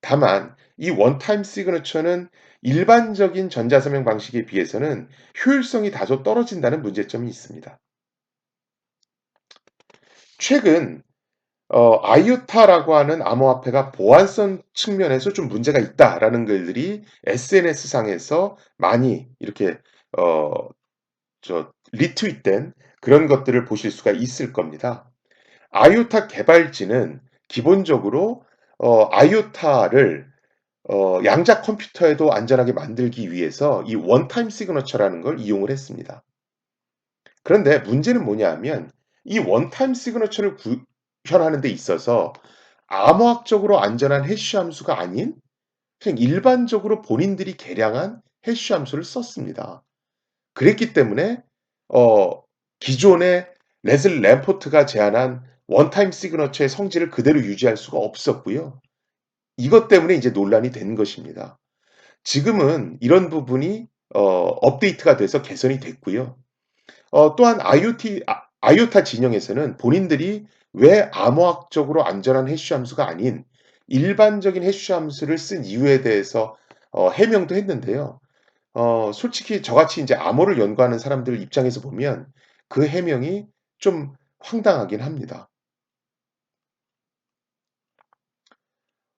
다만 이 원타임 시그너처는 일반적인 전자서명 방식에 비해서는 효율성이 다소 떨어진다는 문제점이 있습니다. 최근 아이오타라고 하는 암호화폐가 보안성 측면에서 좀 문제가 있다라는 글들이 SNS 상에서 많이 이렇게 어 리트윗된 그런 것들을 보실 수가 있을 겁니다. 아이오타 개발진은 기본적으로 아이오타를 양자 컴퓨터에도 안전하게 만들기 위해서 이 원타임 시그너처라는 걸 이용을 했습니다. 그런데 문제는 뭐냐 하면 이 원타임 시그너처를 구현하는 데 있어서 암호학적으로 안전한 해시 함수가 아닌 그냥 일반적으로 본인들이 개량한 해시 함수를 썼습니다. 그랬기 때문에 어 기존의 레슬리 램포트가 제안한 원타임 시그너처의 성질을 그대로 유지할 수가 없었고요. 이것 때문에 이제 논란이 된 것입니다. 지금은 이런 부분이 업데이트가 돼서 개선이 됐고요. 또한 아이오타 진영에서는 본인들이 왜 암호학적으로 안전한 해시 함수가 아닌 일반적인 해시 함수를 쓴 이유에 대해서 해명도 했는데요. 솔직히 저같이 인제 암호를 연구하는 사람들 입장에서 보면 그 해명이 좀 황당하긴 합니다.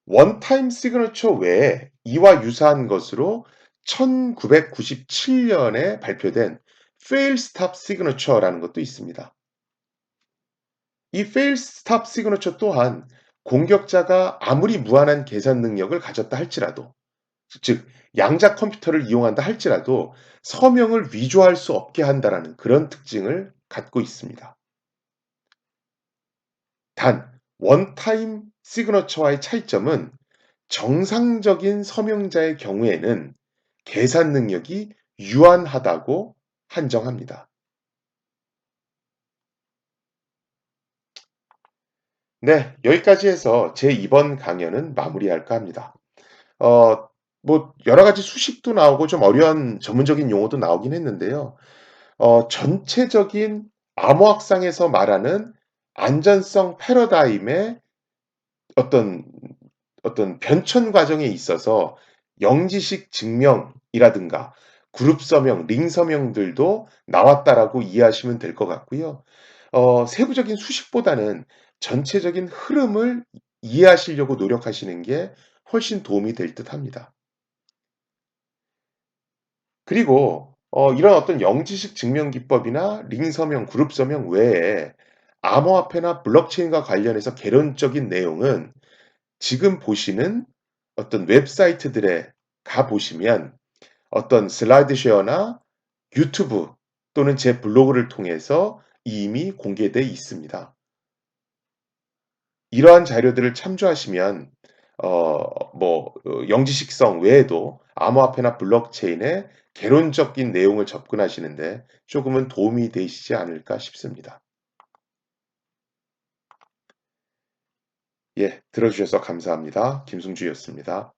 원타임 시그너처 외에 이와 유사한 것으로 1997 년에 발표된 fail stop signature라는 것도 있습니다. 이 fail stop signature 또한 공격자가 아무리 무한한 계산 능력을 가졌다 할지라도 즉 양자 컴퓨터를 이용한다 할지라도 서명을 위조할 수 없게 한다라는 그런 특징을 갖고 있습니다. 단 원타임 시그너처와의 차이점은 정상적인 서명자의 경우에는 계산 능력이 유한하다고 한정합니다. 네, 여기까지 해서 제 이번 강연은 마무리할까 합니다. 어, 뭐 여러 가지 수식도 나오고 좀 어려운 전문적인 용어도 나오긴 했는데요. 전체적인 암호학상에서 말하는 안전성 패러다임의 어떤 변천 과정에 있어서 영지식 증명이라든가 그룹 서명, 링 서명들도 나왔다라고 이해하시면 될 것 같고요. 세부적인 수식보다는 전체적인 흐름을 이해하시려고 노력하시는 게 훨씬 도움이 될 듯합니다. 그리고 이런 어떤 영지식 증명 기법이나 링 서명, 그룹 서명 외에 암호화폐나 블록체인과 관련해서 개론적인 내용은 지금 보시는 어떤 웹사이트들에 가 보시면 어떤 슬라이드 쉐어나 유튜브 또는 제 블로그를 통해서 이미 공개돼 있습니다. 이러한 자료들을 참조하시면 영지식성 외에도 암호화폐나 블록체인의 개론적인 내용을 접근하시는데 조금은 도움이 되시지 않을까 싶습니다. 예, 들어주셔서 감사합니다. 김승주였습니다.